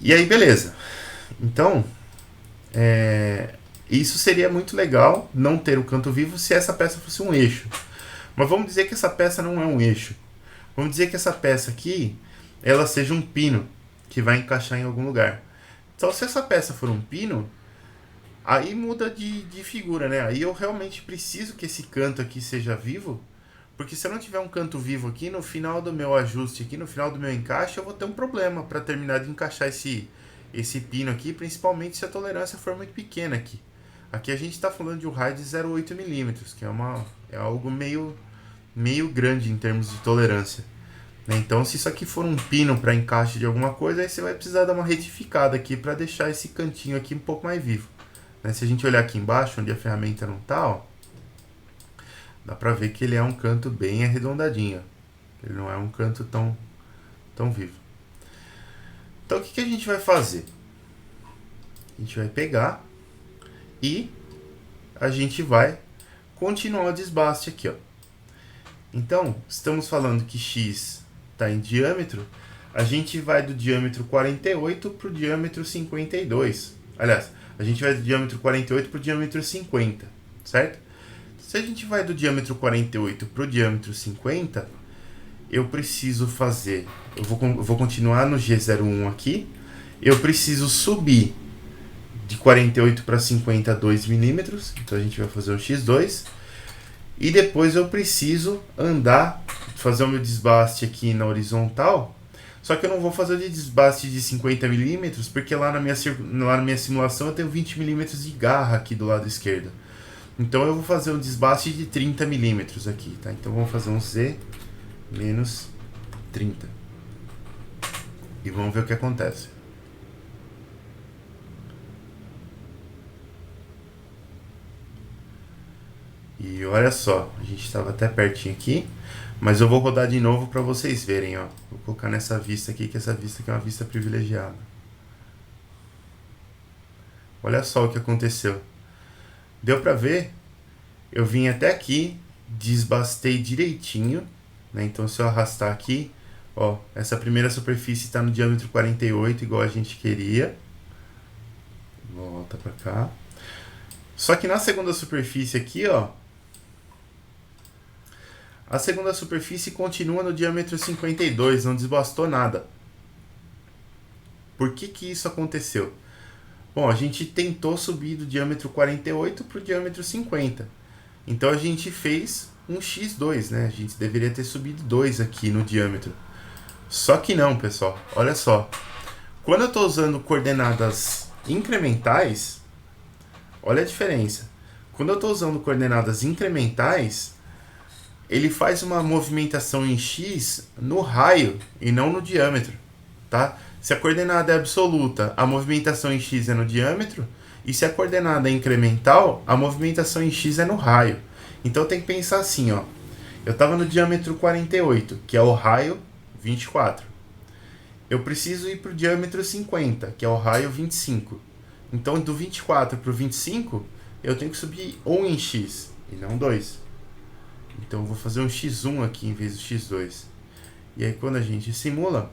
Speaker 1: E aí, beleza. Então, isso seria muito legal, não ter o canto vivo, se essa peça fosse um eixo. Mas vamos dizer que essa peça não é um eixo. Vamos dizer que essa peça aqui, ela seja um pino, que vai encaixar em algum lugar. Então, se essa peça for um pino, aí muda de figura, né? Aí eu realmente preciso que esse canto aqui seja vivo, porque se eu não tiver um canto vivo aqui, no final do meu ajuste aqui, no final do meu encaixe, eu vou ter um problema para terminar de encaixar esse pino aqui, principalmente se a tolerância for muito pequena aqui. Aqui a gente está falando de um raio de 0,8 milímetros, que é algo meio grande em termos de tolerância. Então, se isso aqui for um pino para encaixe de alguma coisa, aí você vai precisar dar uma retificada aqui para deixar esse cantinho aqui um pouco mais vivo. Se a gente olhar aqui embaixo, onde a ferramenta não está, ó, dá para ver que ele é um canto bem arredondadinho. Ele não é um canto tão vivo. Então, o que a gente vai fazer? A gente vai pegar e a gente vai continuar o desbaste aqui, ó. Então, estamos falando que X está em diâmetro, a gente vai do diâmetro 48 para o diâmetro 52. Aliás, a gente vai do diâmetro 48 para o diâmetro 50, certo? Se a gente vai do diâmetro 48 para o diâmetro 50, eu preciso fazer... Eu vou continuar no G01 aqui. Eu preciso subir de 48 para 50 2 milímetros. Então, a gente vai fazer um X2. E depois eu preciso fazer o meu desbaste aqui na horizontal. Só que eu não vou fazer o desbaste de 50 milímetros, porque lá na minha simulação eu tenho 20 milímetros de garra aqui do lado esquerdo. Então eu vou fazer um desbaste de 30 milímetros aqui, tá? Então vamos fazer um Z menos 30. E vamos ver o que acontece. E olha só, a gente estava até pertinho aqui, mas eu vou rodar de novo para vocês verem, ó. Vou colocar nessa vista aqui, que essa vista aqui é uma vista privilegiada. Olha só o que aconteceu. Deu para ver? Eu vim até aqui, desbastei direitinho, né? Então se eu arrastar aqui, ó, essa primeira superfície está no diâmetro 48, igual a gente queria. Volta para cá. Só que na segunda superfície aqui, ó, a segunda superfície continua no diâmetro 52, não desbastou nada. Por que isso aconteceu? Bom, a gente tentou subir do diâmetro 48 para o diâmetro 50. Então a gente fez um X2, né? A gente deveria ter subido 2 aqui no diâmetro. Só que não, pessoal. Olha só. Quando eu estou usando coordenadas incrementais, Olha a diferença. Quando eu estou usando coordenadas incrementais, ele faz uma movimentação em x no raio e não no diâmetro, tá? Se a coordenada é absoluta, a movimentação em x é no diâmetro, e se a coordenada é incremental, a movimentação em x é no raio. Então tem que pensar assim, ó. Eu estava no diâmetro 48, que é o raio 24. Eu preciso ir para o diâmetro 50, que é o raio 25. Então do 24 para o 25, eu tenho que subir 1 em x, e não 2. Então eu vou fazer um x1 aqui em vez do x2. E aí quando a gente simula,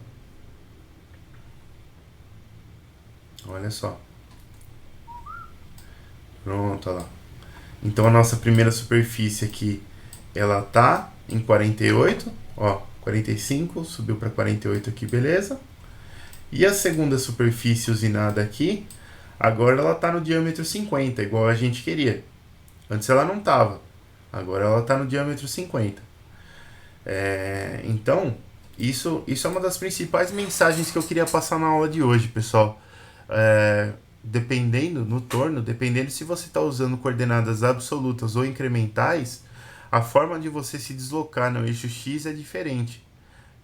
Speaker 1: olha só. Pronto, olha lá. Então a nossa primeira superfície aqui, ela tá em 48, ó, 45, subiu para 48 aqui, beleza? E a segunda superfície usinada aqui, agora ela tá no diâmetro 50, igual a gente queria. Antes ela não tava, agora ela tá no diâmetro 50. Então, isso é uma das principais mensagens que eu queria passar na aula de hoje, pessoal. Dependendo se você está usando coordenadas absolutas ou incrementais, a forma de você se deslocar no eixo X é diferente.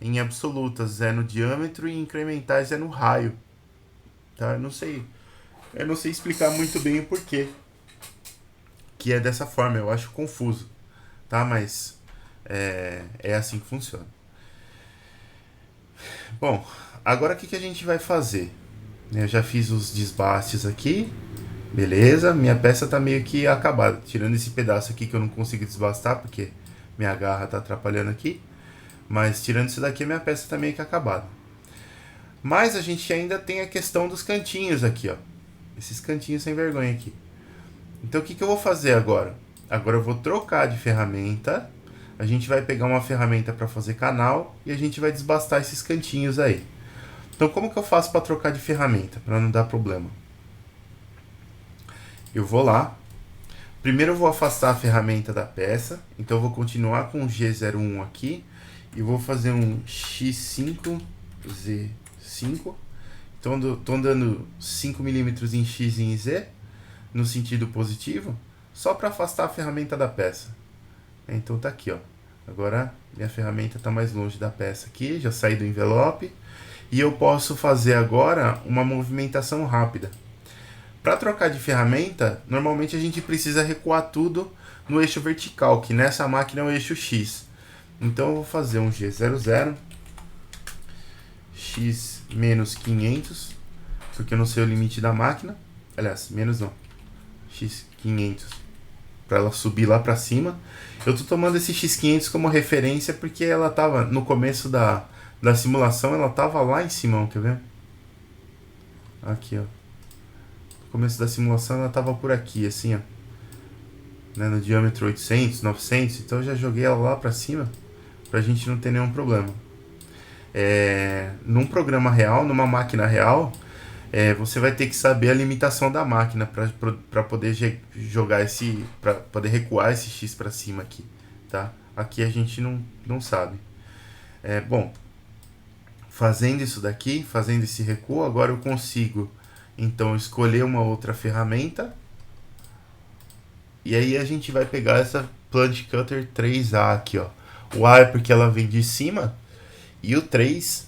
Speaker 1: Em absolutas é no diâmetro e em incrementais é no raio. Tá? Eu não sei explicar muito bem o porquê que é dessa forma, eu acho confuso, tá? Mas é assim que funciona. Bom, agora o que a gente vai fazer? Eu já fiz os desbastes aqui, beleza? Minha peça tá meio que acabada, tirando esse pedaço aqui que eu não consigo desbastar porque minha garra tá atrapalhando aqui. Mas tirando isso daqui, minha peça tá meio que acabada. Mas a gente ainda tem a questão dos cantinhos aqui, ó. Esses cantinhos sem vergonha aqui. Então o que eu vou fazer agora? Agora eu vou trocar de ferramenta. A gente vai pegar uma ferramenta para fazer canal e a gente vai desbastar esses cantinhos aí. Então como que eu faço para trocar de ferramenta, para não dar problema? Eu vou lá. Primeiro eu vou afastar a ferramenta da peça. Então eu vou continuar com o G01 aqui. E vou fazer um X5, Z5. Então estou andando 5 milímetros em X e em Z, no sentido positivo, só para afastar a ferramenta da peça. Então tá aqui, ó. Agora minha ferramenta está mais longe da peça aqui, já saí do envelope. E eu posso fazer agora uma movimentação rápida. Para trocar de ferramenta, normalmente a gente precisa recuar tudo no eixo vertical, que nessa máquina é o eixo X. Então eu vou fazer um G00, X menos 500, porque eu não sei o limite da máquina. Aliás, menos não, X 500, para ela subir lá para cima. Eu estou tomando esse X500 como referência porque ela estava no começo da simulação, ela estava lá em cima, quer ver? Aqui, ó. No começo da simulação ela estava por aqui, assim, ó. Né, no diâmetro 800, 900, então eu já joguei ela lá para cima, pra gente não ter nenhum problema. Num programa real, numa máquina real, você vai ter que saber a limitação da máquina para poder jogar para poder recuar esse X para cima aqui, tá? Aqui a gente não sabe. Bom, fazendo isso daqui, fazendo esse recuo, agora eu consigo então escolher uma outra ferramenta. E aí a gente vai pegar essa Plant Cutter 3A aqui, ó. O A é porque ela vem de cima e o 3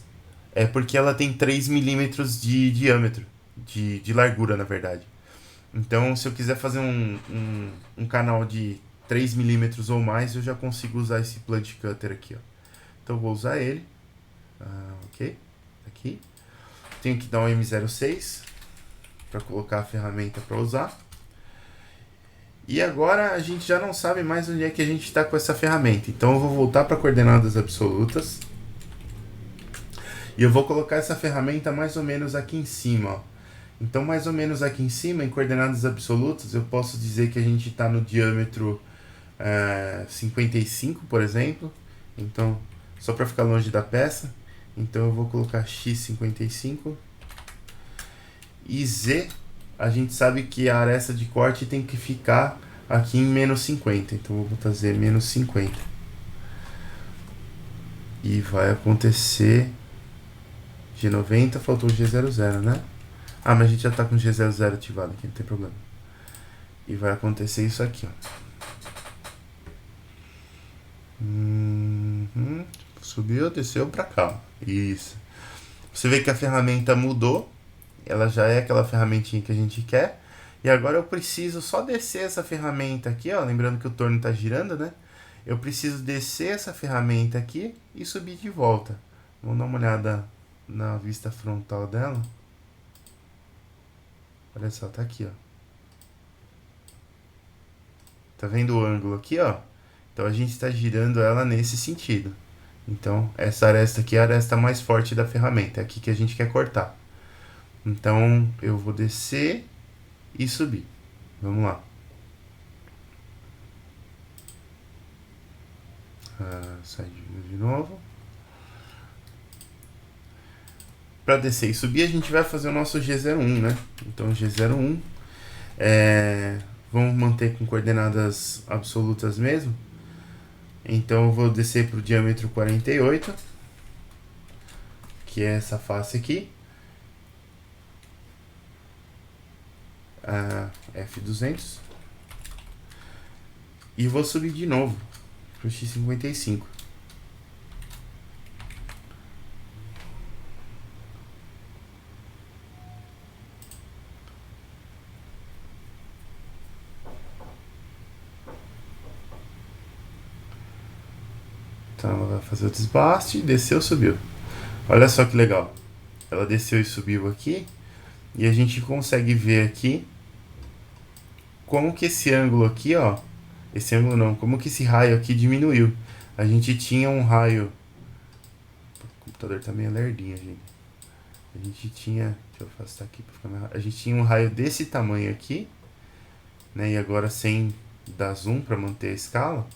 Speaker 1: é porque ela tem 3 milímetros de diâmetro, de largura, na verdade. Então, se eu quiser fazer um canal de 3 milímetros ou mais, eu já consigo usar esse Plant Cutter aqui, ó. Então, eu vou usar ele. Ok, aqui. Tenho que dar um M06 para colocar a ferramenta para usar. E agora a gente já não sabe mais onde é que a gente está com essa ferramenta. Então eu vou voltar para coordenadas absolutas. E eu vou colocar essa ferramenta mais ou menos aqui em cima, ó. Então mais ou menos aqui em cima, em coordenadas absolutas, eu posso dizer que a gente está no diâmetro 55, por exemplo. Então, só para ficar longe da peça. Então eu vou colocar X55. E Z, a gente sabe que a aresta de corte tem que ficar aqui em menos 50. Então eu vou botar Z menos 50. E vai acontecer G90, faltou o G00, né? Ah, mas a gente já está com o G00 ativado aqui, não tem problema. E vai acontecer isso aqui, ó. Subiu, desceu pra cá. Isso. Você vê que a ferramenta mudou. Ela já é aquela ferramentinha que a gente quer. E agora eu preciso só descer essa ferramenta aqui, ó. Lembrando que o torno tá girando, né? Eu preciso descer essa ferramenta aqui e subir de volta. Vamos dar uma olhada na vista frontal dela. Olha só, tá aqui, ó. Tá vendo o ângulo aqui, ó? Então a gente está girando ela nesse sentido. Então essa aresta aqui é a aresta mais forte da ferramenta. É aqui que a gente quer cortar. Então eu vou descer e subir. Vamos lá. Sai de novo. Para descer e subir a gente vai fazer o nosso G01, né? Então G01 vamos manter com coordenadas absolutas mesmo. Então eu vou descer para o diâmetro 48, que é essa face aqui, a F200, e vou subir de novo para o X55. Então ela vai fazer o desbaste, desceu, subiu. Olha só que legal. Ela desceu e subiu aqui. E a gente consegue ver aqui como que esse ângulo aqui, ó. Esse ângulo não, como que esse raio aqui diminuiu. A gente tinha um raio... O computador tá meio lerdinho, gente. A gente tinha... Deixa eu afastar aqui pra ficar mais... A gente tinha um raio desse tamanho aqui, né? E agora sem dar zoom para manter a escala,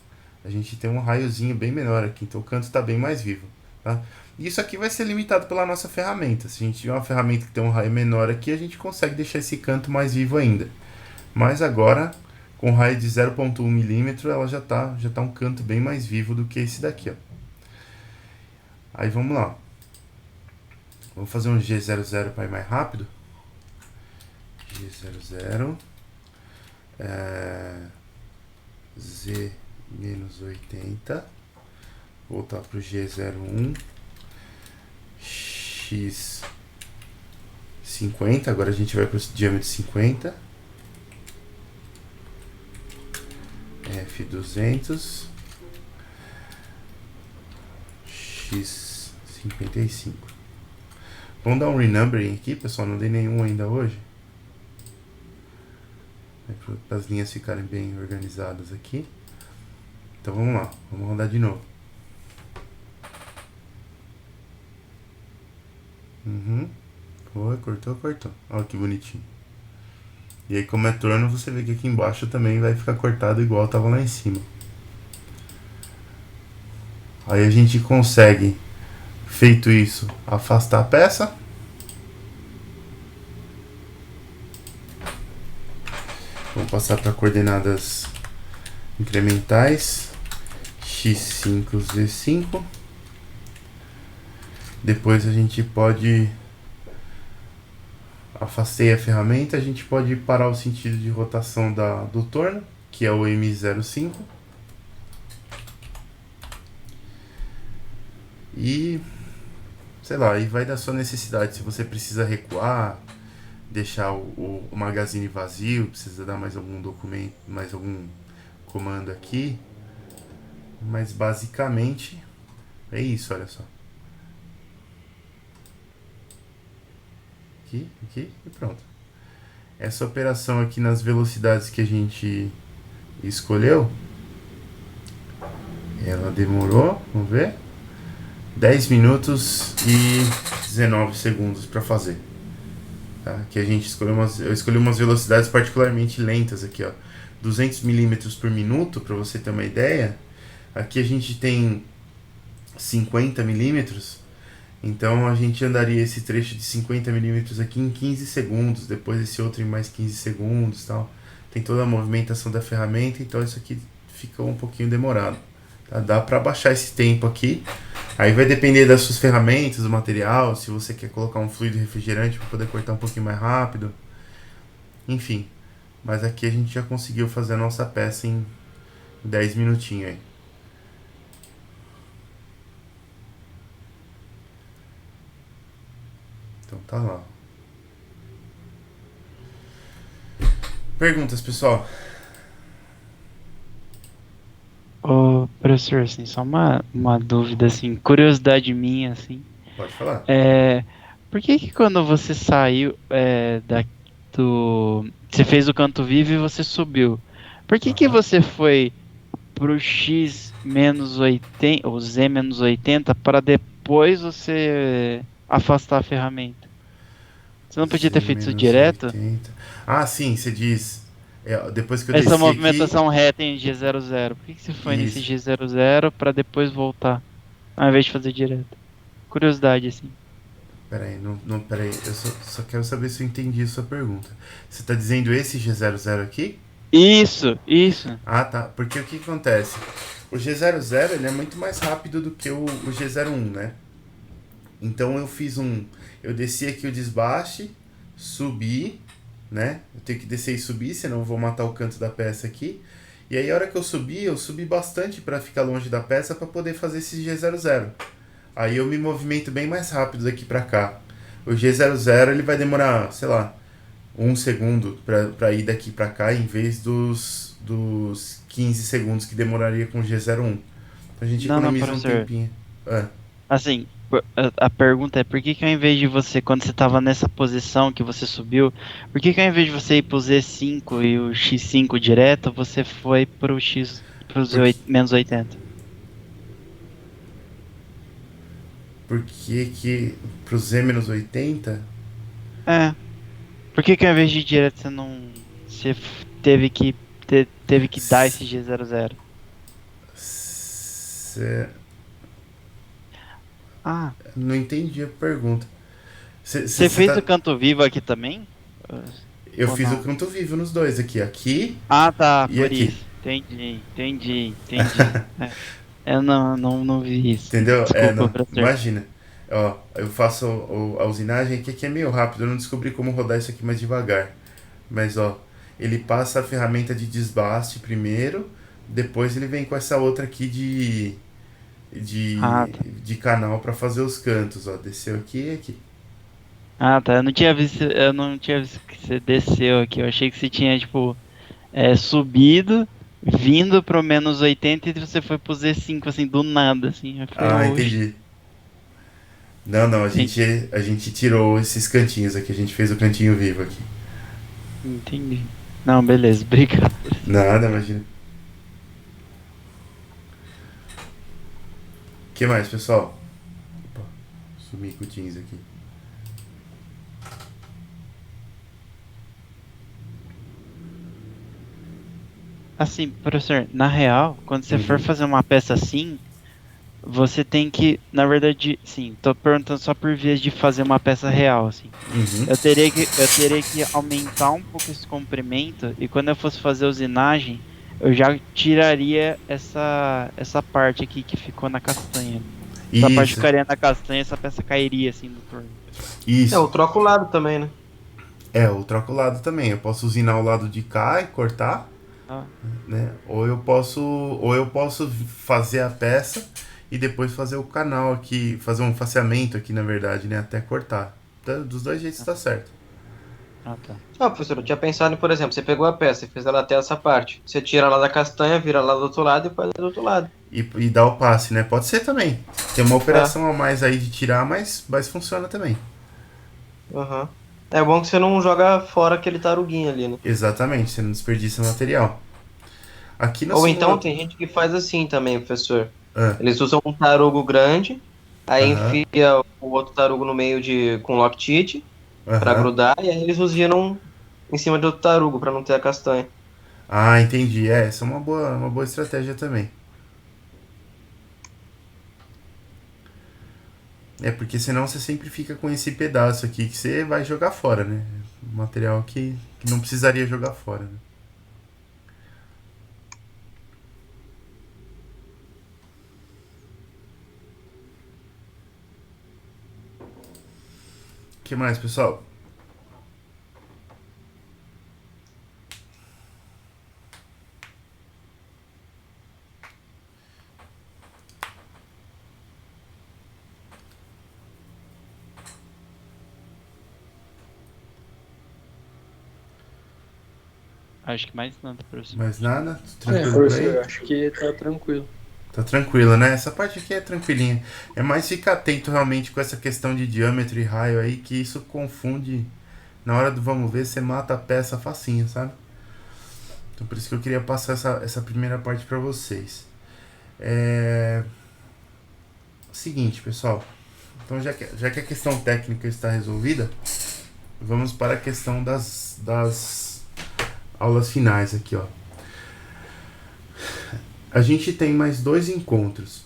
Speaker 1: a gente tem um raiozinho bem menor aqui, então o canto está bem mais vivo, tá? E isso aqui vai ser limitado pela nossa ferramenta. Se a gente tiver uma ferramenta que tem um raio menor aqui, a gente consegue deixar esse canto mais vivo ainda. Mas agora, com um raio de 0,1 milímetro, ela já tá um canto bem mais vivo do que esse daqui, ó. Aí vamos lá. Vamos fazer um G00 para ir mais rápido. G00 Z-80, voltar para o G01, X50, agora a gente vai para o diâmetro 50, F200, X55. Vamos dar um renumbering aqui, pessoal, não dei nenhum ainda hoje. Para as linhas ficarem bem organizadas aqui. Então vamos lá, vamos rodar de novo. Foi, cortou. Olha que bonitinho. E aí, como é torno, você vê que aqui embaixo também vai ficar cortado igual estava lá em cima. Aí a gente consegue, feito isso, afastar a peça. Vamos passar para coordenadas incrementais, x5, z5. Depois a gente pode, afastei a ferramenta, a gente pode parar o sentido de rotação do torno, que é o M05. E, sei lá, aí vai da sua necessidade, se você precisa recuar, deixar o magazine vazio, precisa dar mais algum documento, mais algum comando aqui. Mas basicamente é isso, olha só. Aqui e pronto. Essa operação aqui nas velocidades que a gente escolheu, ela demorou, vamos ver, 10 minutos e 19 segundos para fazer. Tá? Aqui a gente eu escolhi umas velocidades particularmente lentas aqui, ó. 200 milímetros por minuto, para você ter uma ideia. Aqui a gente tem 50 milímetros, então a gente andaria esse trecho de 50 milímetros aqui em 15 segundos, depois esse outro em mais 15 segundos, tal. Tem toda a movimentação da ferramenta, então isso aqui fica um pouquinho demorado. Tá? Dá para baixar esse tempo aqui. Aí vai depender das suas ferramentas, do material, se você quer colocar um fluido refrigerante para poder cortar um pouquinho mais rápido. Enfim, Mas aqui a gente já conseguiu fazer a nossa peça em 10 minutinhos aí. Então tá lá. Perguntas, pessoal?
Speaker 6: Ô, professor, assim, só uma dúvida, assim, curiosidade minha, assim.
Speaker 1: Pode falar.
Speaker 6: Por que que quando você saiu Você fez o canto vivo e você subiu. Por que que
Speaker 1: Aham.
Speaker 6: você foi pro X menos 80, ou Z menos 80, para depois você afastar a ferramenta? Você não podia ter
Speaker 1: Z
Speaker 6: feito isso
Speaker 1: menos
Speaker 6: direto?
Speaker 1: 80. Ah, sim, você diz. Depois que eu
Speaker 6: Essa
Speaker 1: desci aqui.
Speaker 6: movimentação reta em G00. Por que que você foi nesse
Speaker 1: Isso.
Speaker 6: G00 para depois voltar, ao invés de fazer direto? Curiosidade, assim.
Speaker 1: Peraí, peraí. Eu só quero saber se eu entendi a sua pergunta. Você tá dizendo esse G00 aqui?
Speaker 6: Isso, isso.
Speaker 1: Ah, tá. Porque o que acontece? O G00 ele é muito mais rápido do que o G01, né? Então eu fiz um. Eu desci aqui o desbaste, subi, né? Eu tenho que descer e subir, senão eu vou matar o canto da peça aqui. E aí a hora que eu subi bastante para ficar longe da peça para poder fazer esse G00. Aí eu me movimento bem mais rápido daqui para cá. O G00 ele vai demorar, sei lá, 1 segundo para ir daqui para cá em vez dos 15 segundos que demoraria com o G01. Então a gente
Speaker 6: Não, não,
Speaker 1: economiza um
Speaker 6: professor.
Speaker 1: tempinho. É.
Speaker 6: Assim, a pergunta é por que que ao invés de você, quando você estava nessa posição que você subiu, por que que ao invés de você ir pro Z5 e o X5 direto, você foi pro X, pro
Speaker 1: Porque,
Speaker 6: menos 80?
Speaker 1: porque pro Z-80.
Speaker 6: É. Por que que ao invés de ir direto você não. Você teve que, teve que dar esse G00? Ah,
Speaker 1: Não entendi a pergunta.
Speaker 6: você
Speaker 1: Você
Speaker 6: fez o
Speaker 1: tá.
Speaker 6: canto vivo aqui também? Ah,
Speaker 1: Eu
Speaker 6: ou
Speaker 1: fiz o
Speaker 6: não?
Speaker 1: canto vivo nos dois aqui. Aqui
Speaker 6: Ah, tá,
Speaker 1: e
Speaker 6: por
Speaker 1: aqui.
Speaker 6: isso. Entendi. Eu não vi isso.
Speaker 1: Entendeu?
Speaker 6: Desculpa,
Speaker 1: Não.
Speaker 6: professor.
Speaker 1: Imagina. Ó, eu faço a usinagem aqui é meio rápido. Eu não descobri como rodar isso aqui mais devagar. Mas, ó, ele passa a ferramenta de desbaste primeiro. Depois ele vem com essa outra aqui
Speaker 6: Ah,
Speaker 1: de,
Speaker 6: tá.
Speaker 1: de canal para fazer os cantos, ó. Desceu aqui e aqui.
Speaker 6: Ah, tá. Eu não tinha visto que você desceu aqui. Eu achei que você tinha, tipo, subido, vindo pro menos 80 e você foi pro Z5, assim, do nada, assim. Eu falei,
Speaker 1: Ah,
Speaker 6: oxe,
Speaker 1: entendi. Não,
Speaker 6: entendi.
Speaker 1: a gente tirou esses cantinhos aqui, a gente fez o cantinho vivo aqui.
Speaker 6: Entendi. Não, beleza, obrigado.
Speaker 1: Nada, imagina. O que mais, pessoal? Opa, sumi com o Teams aqui.
Speaker 6: Assim, professor, na real, quando você for
Speaker 1: Uhum,
Speaker 6: fazer uma peça assim, você tem que, na verdade, sim, tô perguntando só por vias de fazer uma peça real, assim.
Speaker 1: uhum.
Speaker 6: Eu teria que aumentar um pouco esse comprimento e quando eu fosse fazer a usinagem, eu já tiraria essa parte aqui que ficou na castanha. Essa parte
Speaker 1: Isso,
Speaker 6: ficaria na castanha, essa peça cairia assim do torno.
Speaker 2: Eu
Speaker 1: isso.
Speaker 2: troco o lado também, né?
Speaker 1: Eu troco o lado também. Eu posso usinar o lado de cá e cortar,
Speaker 6: Ah,
Speaker 1: né? Ou eu posso fazer a peça e depois fazer o canal aqui, fazer um faceamento aqui, na verdade, né? Até cortar. Dos dois jeitos tá certo.
Speaker 6: tá.
Speaker 2: Ah, professor, eu tinha pensado em, por exemplo, você pegou a peça e fez ela até essa parte. Você tira lá da castanha, vira lá do outro lado e faz do outro lado.
Speaker 1: E dar o passe, né? Pode ser também. Tem uma
Speaker 2: É,
Speaker 1: operação a mais aí de tirar, mas funciona também.
Speaker 2: aham. É bom que você não joga fora aquele taruguinho ali, né?
Speaker 1: Exatamente, você não desperdiça material. Aqui no
Speaker 2: Ou então
Speaker 1: simulador.
Speaker 2: tem gente que faz assim também, professor.
Speaker 1: Ah,
Speaker 2: Eles usam um tarugo grande, aí
Speaker 1: aham,
Speaker 2: enfia o outro tarugo no meio com loctite pra
Speaker 1: aham.
Speaker 2: grudar, e aí eles usinam em cima do outro tarugo pra não ter a castanha.
Speaker 1: Ah, entendi. Essa é uma boa estratégia também. É porque senão você sempre fica com esse pedaço aqui que você vai jogar fora, né? Material que não precisaria jogar fora, né? O que mais, pessoal?
Speaker 6: Acho que mais nada, professor.
Speaker 1: Mais nada?
Speaker 7: É,
Speaker 1: Tranquilo por
Speaker 7: professor,
Speaker 1: aí?
Speaker 7: acho que tá tranquilo.
Speaker 1: Tá tranquilo, né? Essa parte aqui é tranquilinha. É mais ficar atento realmente com essa questão de diâmetro e raio aí, que isso confunde. Na hora do vamos ver, você mata a peça facinho, sabe? Então por isso que eu queria passar essa primeira parte pra vocês. Seguinte, pessoal. Então já que a questão técnica está resolvida, vamos para a questão das aulas finais aqui, ó. A gente tem mais 2 encontros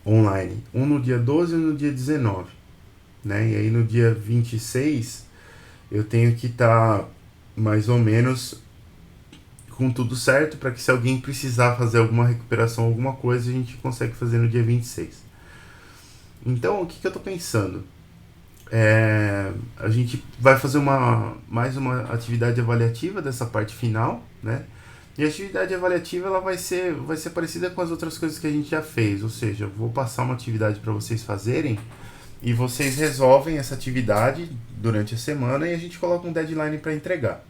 Speaker 1: online, um no dia 12 e um no dia 19, né? E aí no dia 26 eu tenho que estar mais ou menos com tudo certo para que, se alguém precisar fazer alguma recuperação, alguma coisa, a gente consegue fazer no dia 26. Então, o que eu tô pensando? A gente vai fazer mais uma atividade avaliativa dessa parte final, né? E a atividade avaliativa ela vai ser parecida com as outras coisas que a gente já fez, ou seja, eu vou passar uma atividade para vocês fazerem e vocês resolvem essa atividade durante a semana e a gente coloca um deadline para entregar.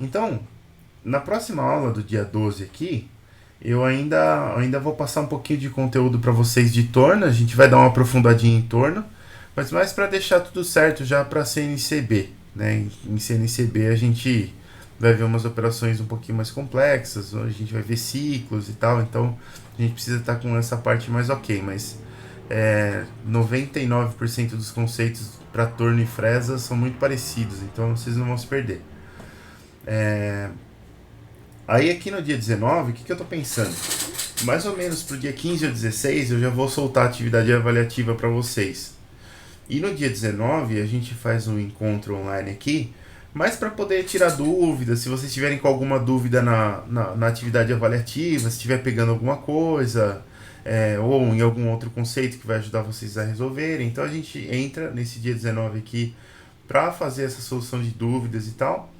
Speaker 1: Então, na próxima aula do dia 12 aqui, eu ainda vou passar um pouquinho de conteúdo para vocês de torno, a gente vai dar uma aprofundadinha em torno, mas mais para deixar tudo certo já para CNCB, né? Em CNCB a gente vai ver umas operações um pouquinho mais complexas, a gente vai ver ciclos e tal, então a gente precisa estar com essa parte mais ok, mas 99% dos conceitos para torno e fresa são muito parecidos, então vocês não vão se perder. Aí aqui no dia 19, o que eu tô pensando? Mais ou menos pro dia 15 ou 16 eu já vou soltar a atividade avaliativa para vocês. E no dia 19 a gente faz um encontro online aqui, mas para poder tirar dúvidas, se vocês tiverem com alguma dúvida na atividade avaliativa, se estiver pegando alguma coisa, ou em algum outro conceito que vai ajudar vocês a resolverem. Então a gente entra nesse dia 19 aqui para fazer essa solução de dúvidas e tal.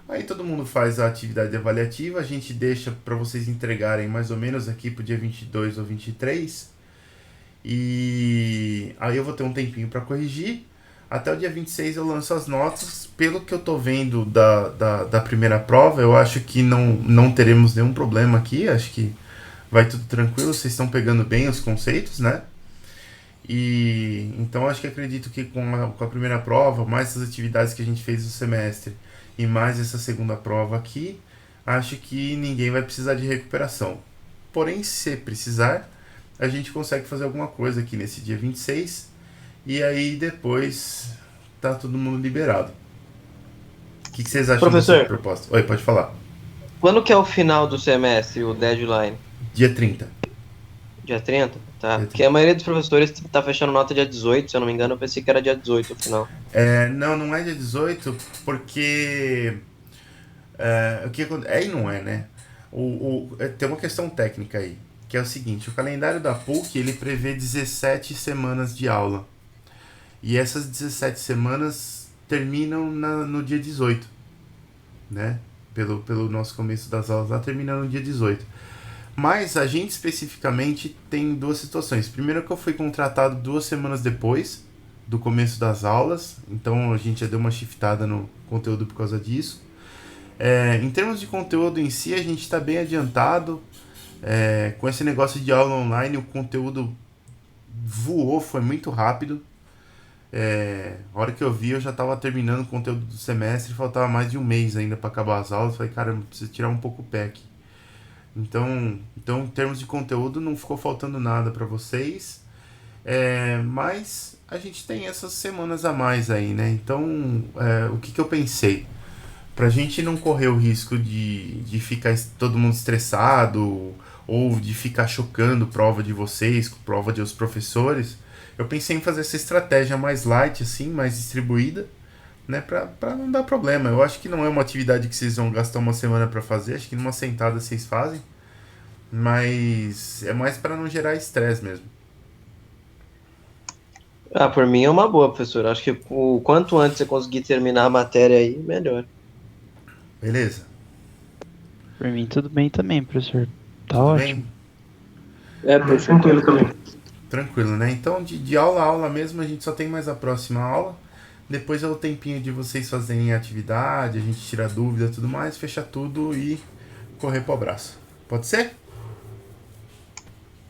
Speaker 1: Aí todo mundo faz a atividade avaliativa, a gente deixa para vocês entregarem mais ou menos aqui pro dia 22 ou 23. E aí eu vou ter um tempinho para corrigir. Até o dia 26 eu lanço as notas. Pelo que eu tô vendo da primeira prova, eu acho que não teremos nenhum problema aqui. Acho que vai tudo tranquilo, vocês estão pegando bem os conceitos, né? E então acho que acredito que com a primeira prova, mais as atividades que a gente fez no semestre e mais essa segunda prova aqui, acho que ninguém vai precisar de recuperação. Porém, se precisar, a gente consegue fazer alguma coisa aqui nesse dia 26 e aí depois tá todo mundo liberado. O que vocês acham dessa proposta? Oi, pode falar.
Speaker 2: Quando que é o final do semestre, o deadline?
Speaker 1: Dia 30.
Speaker 2: Dia 30? Tá.
Speaker 1: Dia 30.
Speaker 2: Porque a maioria dos professores tá fechando nota dia 18, se eu não me engano, eu pensei que era dia 18 o final.
Speaker 1: Não é dia 18, porque... o que acontece? E não é, né? Tem uma questão técnica aí, que é o seguinte, o calendário da PUC, ele prevê 17 semanas de aula. E essas 17 semanas terminam no dia 18, né? Pelo nosso começo das aulas lá, termina no dia 18. Mas a gente especificamente tem duas situações. Primeiro que eu fui contratado 2 semanas depois do começo das aulas, então a gente já deu uma shiftada no conteúdo por causa disso. Em termos de conteúdo em si, a gente está bem adiantado. Com esse negócio de aula online, o conteúdo voou, foi muito rápido. A hora que eu vi, eu já estava terminando o conteúdo do semestre, faltava mais de um mês ainda para acabar as aulas. Falei, cara, eu preciso tirar um pouco o pé aqui. Então, em termos de conteúdo, não ficou faltando nada para vocês. Mas a gente tem essas semanas a mais aí, né? Então, o que eu pensei? Pra gente não correr o risco de ficar todo mundo estressado ou de ficar chocando prova de vocês, prova de os professores, eu pensei em fazer essa estratégia mais light, assim, mais distribuída, né, pra não dar problema. Eu acho que não é uma atividade que vocês vão gastar uma semana pra fazer, acho que numa sentada vocês fazem, mas é mais pra não gerar estresse mesmo.
Speaker 2: Por mim é uma boa, professor. Acho que o quanto antes você conseguir terminar a matéria aí, melhor.
Speaker 1: Beleza?
Speaker 6: Por mim tudo bem também, professor. Tá
Speaker 1: Tudo
Speaker 6: ótimo.
Speaker 7: Bem?
Speaker 4: Tranquilo também.
Speaker 1: Tranquilo, né? Então, de aula a aula mesmo, a gente só tem mais a próxima aula. Depois é o tempinho de vocês fazerem atividade, a gente tirar dúvida e tudo mais, fechar tudo e correr pro abraço. Pode ser?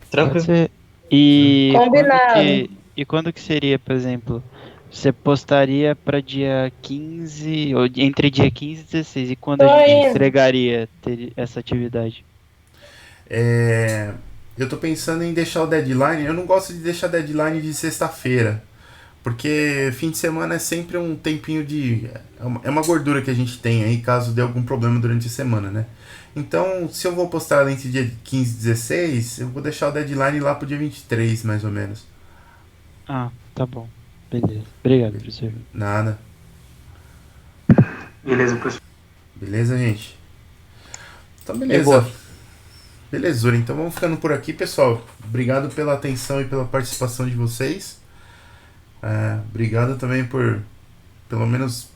Speaker 6: Pode
Speaker 2: Tranquilo.
Speaker 6: ser. E
Speaker 8: Combinado.
Speaker 6: quando que seria, por exemplo, você postaria para dia 15, ou entre dia 15 e 16, e quando
Speaker 8: Tô
Speaker 6: a gente
Speaker 8: indo.
Speaker 6: entregaria essa atividade?
Speaker 1: Eu tô pensando em deixar o deadline. Eu não gosto de deixar deadline de sexta-feira. Porque fim de semana é sempre um tempinho de. É uma gordura que a gente tem aí caso dê algum problema durante a semana, né? Então, se eu vou postar ela entre dia 15 e 16, eu vou deixar o deadline lá pro dia 23, mais ou menos.
Speaker 6: Ah, tá bom. Beleza. Obrigado, professor.
Speaker 1: Nada.
Speaker 4: Beleza, professor.
Speaker 1: Beleza, gente? Então,
Speaker 2: boa.
Speaker 1: beleza. Belezura. Então, vamos ficando por aqui, pessoal. Obrigado pela atenção e pela participação de vocês. Obrigado também por, pelo menos,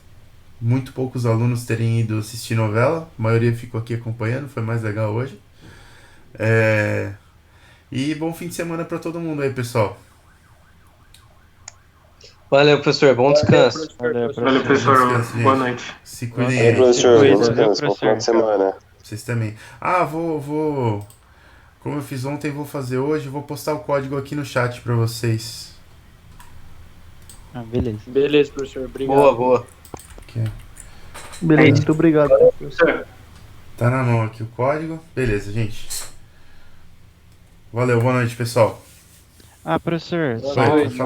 Speaker 1: muito poucos alunos terem ido assistir novela. A maioria ficou aqui acompanhando, foi mais legal hoje. E bom fim de semana para todo mundo aí, pessoal.
Speaker 2: Valeu, professor. Bom descanso.
Speaker 6: Valeu,
Speaker 4: Valeu,
Speaker 6: professor.
Speaker 4: professor.
Speaker 1: Descanso,
Speaker 4: Boa
Speaker 1: gente.
Speaker 4: noite.
Speaker 1: Se cuidem
Speaker 6: Valeu,
Speaker 1: aí.
Speaker 9: Professor,
Speaker 6: Cuida,
Speaker 9: bom
Speaker 6: viu,
Speaker 9: descanso, bom final de semana.
Speaker 1: Vocês também. Vou. Como eu fiz ontem, vou fazer hoje. Vou postar o código aqui no chat para vocês.
Speaker 6: Ah, beleza.
Speaker 7: Beleza, professor. Obrigado.
Speaker 2: Boa, boa.
Speaker 1: Aqui, ó.
Speaker 7: Beleza, muito obrigado, professor.
Speaker 1: Tá na mão aqui o código. Beleza, gente. Valeu, boa noite, pessoal.
Speaker 6: Ah, professor,
Speaker 7: Boa
Speaker 1: noite.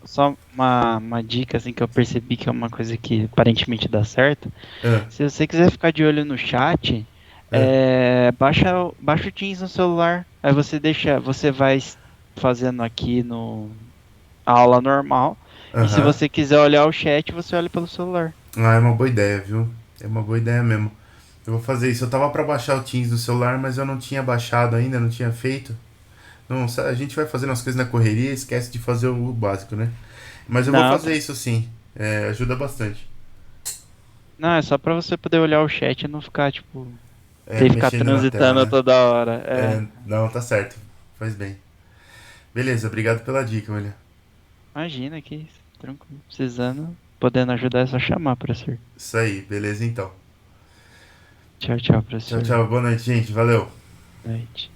Speaker 6: só uma dica assim que eu percebi que é uma coisa que aparentemente dá certo. Se você quiser ficar de olho no chat, baixa o Teams no celular. Aí você vai fazendo aqui no a aula normal. E se você quiser olhar o chat, você olha pelo celular.
Speaker 1: É uma boa ideia, viu? É uma boa ideia mesmo. Eu vou fazer isso. Eu tava pra baixar o Teams no celular, mas eu não tinha baixado ainda, não tinha feito. Não, a gente vai fazendo as coisas na correria e esquece de fazer o básico, né? Mas eu vou
Speaker 6: Não.
Speaker 1: fazer isso sim. Ajuda bastante.
Speaker 6: Não, é só pra você poder olhar o chat e não ficar, tipo, ter que ficar
Speaker 1: Mexendo na
Speaker 6: transitando
Speaker 1: tela, né?
Speaker 6: toda hora.
Speaker 1: Não, tá certo. Faz bem. Beleza, obrigado pela dica, olha.
Speaker 6: Imagina que isso, tranquilo. Precisando, podendo ajudar é só chamar, professor.
Speaker 1: Isso aí, beleza então.
Speaker 6: Tchau, tchau, professor.
Speaker 1: Tchau, tchau. Boa noite, gente. Valeu.
Speaker 6: Boa noite.